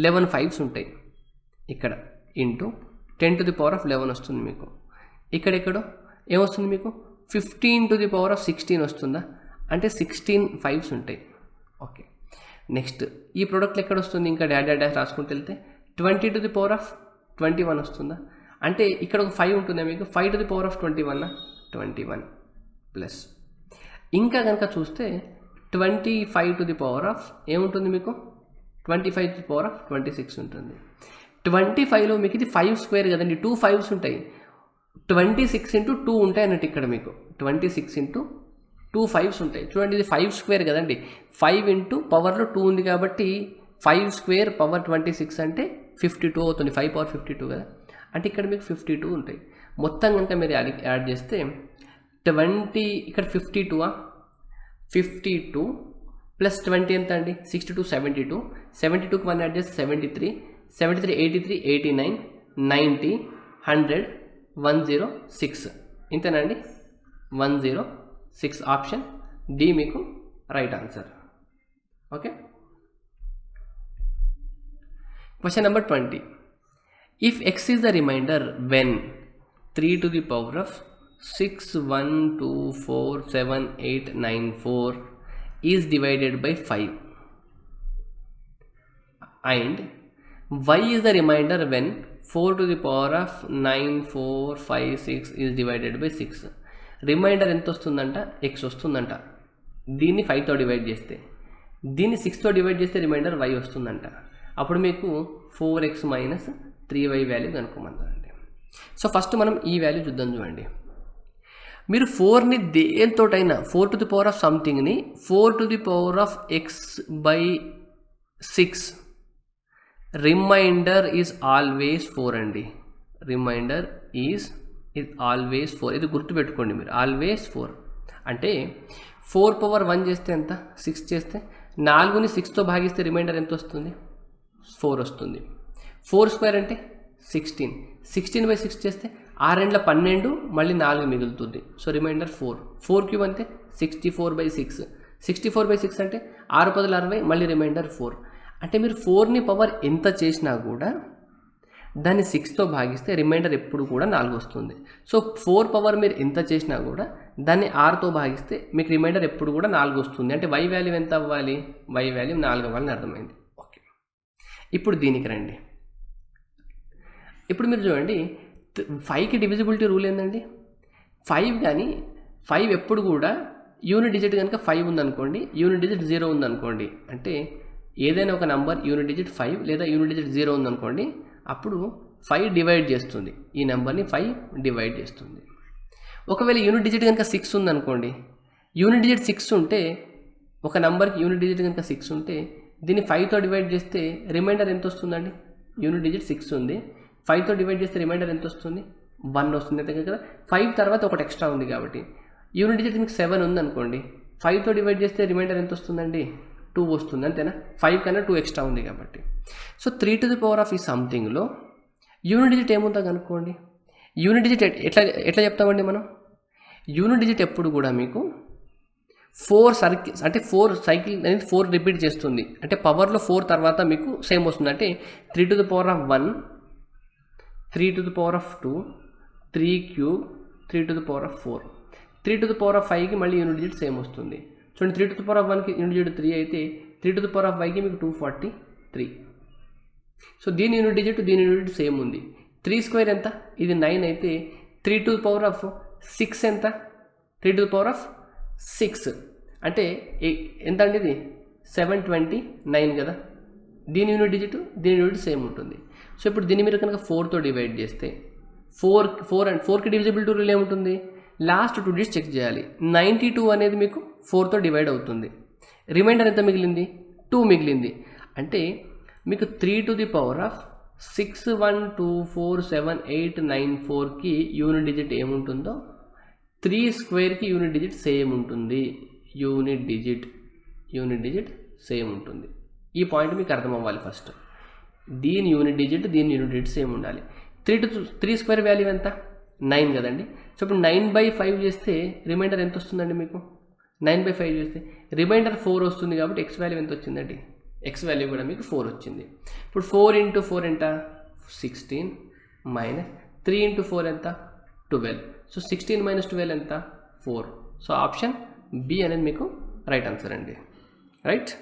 11 5s ఉంటాయి ఇక్కడ, into 10 to the power of 11 వస్తుంది మీకు. ఇక్కడెక్కడో ఏమొస్తుంది మీకు 15 to the power of 16 వస్తుందా, అంటే 16 5s ఉంటాయి. ఓకే, నెక్స్ట్ ఈ ప్రోడక్ట్లు ఎక్కడ వస్తుంది, ఇంకా డాష్ రాసుకుంటూ వెళ్తే 20 to the power of 21 వస్తుందా, అంటే ఇక్కడ ఒక 5 ఉంటుందా మీకు, 5 to the power of 21 21 plus. ఇంకా కనుక చూస్తే 25 to the power of ఏముంటుంది మీకు, 25 to the power of 26 ఉంటుంది. 25లో మీకు ఇది 5 స్క్వేర్ కదండి, 2 5s ఉంటాయి. 26 into 2 ఉంటాయి అన్నట్టు ఇక్కడ మీకు 26 into 2 5s ఉంటాయి. చూడండి ఇది 5 స్క్వేర్ కదండి, 5 into పవర్లో 2 ఉంది కాబట్టి 5 స్క్వేర్ పవర్ 26 అంటే 52 అవుతుంది, 5 power 52 కదా. అంటే ఇక్కడ మీకు 52 ఉంటాయి. మొత్తం కనుక మీరు యాడ్ చేస్తే 20 ఇక్కడ 52 ప్లస్ 20 ఎంత అండి, 62 72కి 1 యాడ్ చేస్తే 73 83 89 90 100 106 ఇంతేనండి, 106. ఆప్షన్ డి మీకు right answer. Okay, question number 20. If x is the remainder when 3 to the power of 6 1 2 4 7 8 9 4 is divided by 5 and y is the remainder when 4 to the power of 9 4 5 6 is divided by 6. Remainder ఎంత వస్తుందంట, x వస్తుందంట. దీన్ని 5తో divide చేస్తే, దీన్ని 6తో divide చేస్తే remainder y వస్తుందంట. అప్పుడు మీకు 4x మైనస్ 3y వాల్యూ కనుక్కోమంటారండి. సో ఫస్ట్ మనం ఈ వాల్యూ చూద్దాం. చూడండి, మీరు 4ని దేనితోటైనా 4 to the power of సంథింగ్ని 4 to the power of x by 6, remainder is always 4 అండి. Remainder is always 4. ఇది గుర్తుపెట్టుకోండి మీరు, ఆల్వేస్ 4. అంటే 4 power 1 చేస్తే ఎంత, 6 చేస్తే 4ని 6తో భాగిస్తే రిమైండర్ ఎంత వస్తుంది, 4 వస్తుంది. 4 స్క్వేర్ అంటే 16, 16/6 చేస్తే 6 12 మళ్ళీ 4 మిగులుతుంది. So remainder 4. 4 క్యూబ్ అంటే 64/6, 64/6 అంటే 6 10 60 మళ్ళీ రిమైండర్ 4. అంటే మీరు 4ని పవర్ ఎంత చేసినా కూడా దాన్ని 6తో భాగిస్తే రిమైండర్ ఎప్పుడు కూడా 4 వస్తుంది. సో 4 పవర్ మీరు ఎంత చేసినా కూడా దాన్ని 6తో భాగిస్తే మీకు రిమైండర్ ఎప్పుడు కూడా 4 వస్తుంది. అంటే y వాల్యూ ఎంత అవ్వాలి, y వాల్యూ 4 అవ్వాలని అర్థమైంది. ఓకే, ఇప్పుడు దీనికి రండి. ఇప్పుడు మీరు చూడండి 5కి డివిజిబిలిటీ రూల్ ఏంటండి, 5 కానీ 5 ఎప్పుడు కూడా యూనిట్ డిజిట్ కనుక 5 ఉందనుకోండి, యూనిట్ డిజిట్ 0 ఉందనుకోండి, అంటే ఏదైనా ఒక నంబర్ యూనిట్ డిజిట్ 5 లేదా యూనిట్ డిజిట్ 0 ఉందనుకోండి, అప్పుడు 5 డివైడ్ చేస్తుంది, ఈ నెంబర్ని 5 డివైడ్ చేస్తుంది. ఒకవేళ యూనిట్ డిజిట్ కనుక 6 ఉందనుకోండి, యూనిట్ డిజిట్ 6 ఉంటే ఒక నెంబర్కి యూనిట్ డిజిట్ కనుక 6 ఉంటే దీన్ని 5తో డివైడ్ చేస్తే రిమైండర్ ఎంత వస్తుందండి, యూనిట్ డిజిట్ 6 ఉంది, 5తో డివైడ్ చేస్తే రిమైండర్ ఎంత వస్తుంది, 1 వస్తుంది. అంతే కదా, 5 తర్వాత ఒకటి ఎక్స్ట్రా ఉంది కాబట్టి. యూనిట్ డిజిట్ మీకు 7 ఉందనుకోండి, 5తో డివైడ్ చేస్తే రిమైండర్ ఎంత వస్తుందండి, 2 వస్తుంది. అంతేనా, 5 కన్నా 2 ఎక్స్ట్రా ఉంది కాబట్టి. So 3 to the power of ఈ సంథింగ్లో యూనిట్ డిజిట్ ఏముందో కనుక్కోండి. యూనిట్ డిజిట్ ఎట్లా చెప్తామండి మనం, యూనిట్ డిజిట్ ఎప్పుడు కూడా మీకు 4 సర్కిల్స్ అంటే 4 సైకిల్ అనేది 4 రిపీట్ చేస్తుంది. అంటే పవర్లో 4 తర్వాత మీకు సేమ్ వస్తుంది. అంటే 3 to the power of 1, 3 to the power of 2, 3 cube, 3 to the power of 4, 3 to the power of 5కి మళ్ళీ యూనిట్ డిజిట్ సేమ్ వస్తుంది. చూడండి, 3 to the power of 1కి యూనిట్ డిజిట్ 3 అయితే 3 to the power of 5కి మీకు 243. సో దీని unit digit దీని యూనిట్ డిజిట్ సేమ్ ఉంది. 3 స్క్వేర్ ఎంత, ఇది 9 అయితే 3 to the power of 6 ఎంత, 3 to the power of 6 అంటే ఎంత అండి, ఇది 729 కదా. దీని యూనిట్ డిజిట్ దీని యూనిట్ సేమ్ ఉంటుంది. సో ఇప్పుడు దీన్ని మీరు కనుక 4తో డివైడ్ చేస్తే 4కి డివిజిబిలిటీ రూల్ ఏముంటుంది, లాస్ట్ 2 డిజిట్స్ చెక్ చేయాలి. 92 అనేది మీకు 4తో డివైడ్ అవుతుంది. రిమైండర్ ఎంత మిగిలింది, 2 మిగిలింది. అంటే మీకు 3 to the power of 6 1 2 4 7 8 9 4కి యూనిట్ డిజిట్ ఏముంటుందో 3 స్క్వేర్కి యూనిట్ డిజిట్ సేమ్ ఉంటుంది. యూనిట్ డిజిట్ సేమ్ ఉంటుంది. ఈ పాయింట్ మీకు అర్థం అవ్వాలి. ఫస్ట్ దీని యూనిట్ డిజిట్ సేమ్ ఉండాలి. 3 స్క్వేర్ వాల్యూ ఎంత? 9 కదండి. సో ఇప్పుడు 9/5 చేస్తే రిమైండర్ ఎంత వస్తుందండి మీకు? 9/5 చేస్తే రిమైండర్ 4 వస్తుంది. కాబట్టి ఎక్స్ వాల్యూ ఎంత వచ్చిందండి? ఎక్స్ వాల్యూ కూడా మీకు 4 వచ్చింది. ఇప్పుడు 4 × 4 ఎంత? 16 మైనస్ 3 × 4 ఎంత? 12. సో 16 - 12 ఎంత? 4. సో ఆప్షన్ బి అనేది మీకు రైట్ ఆన్సర్ అండి. రైట్.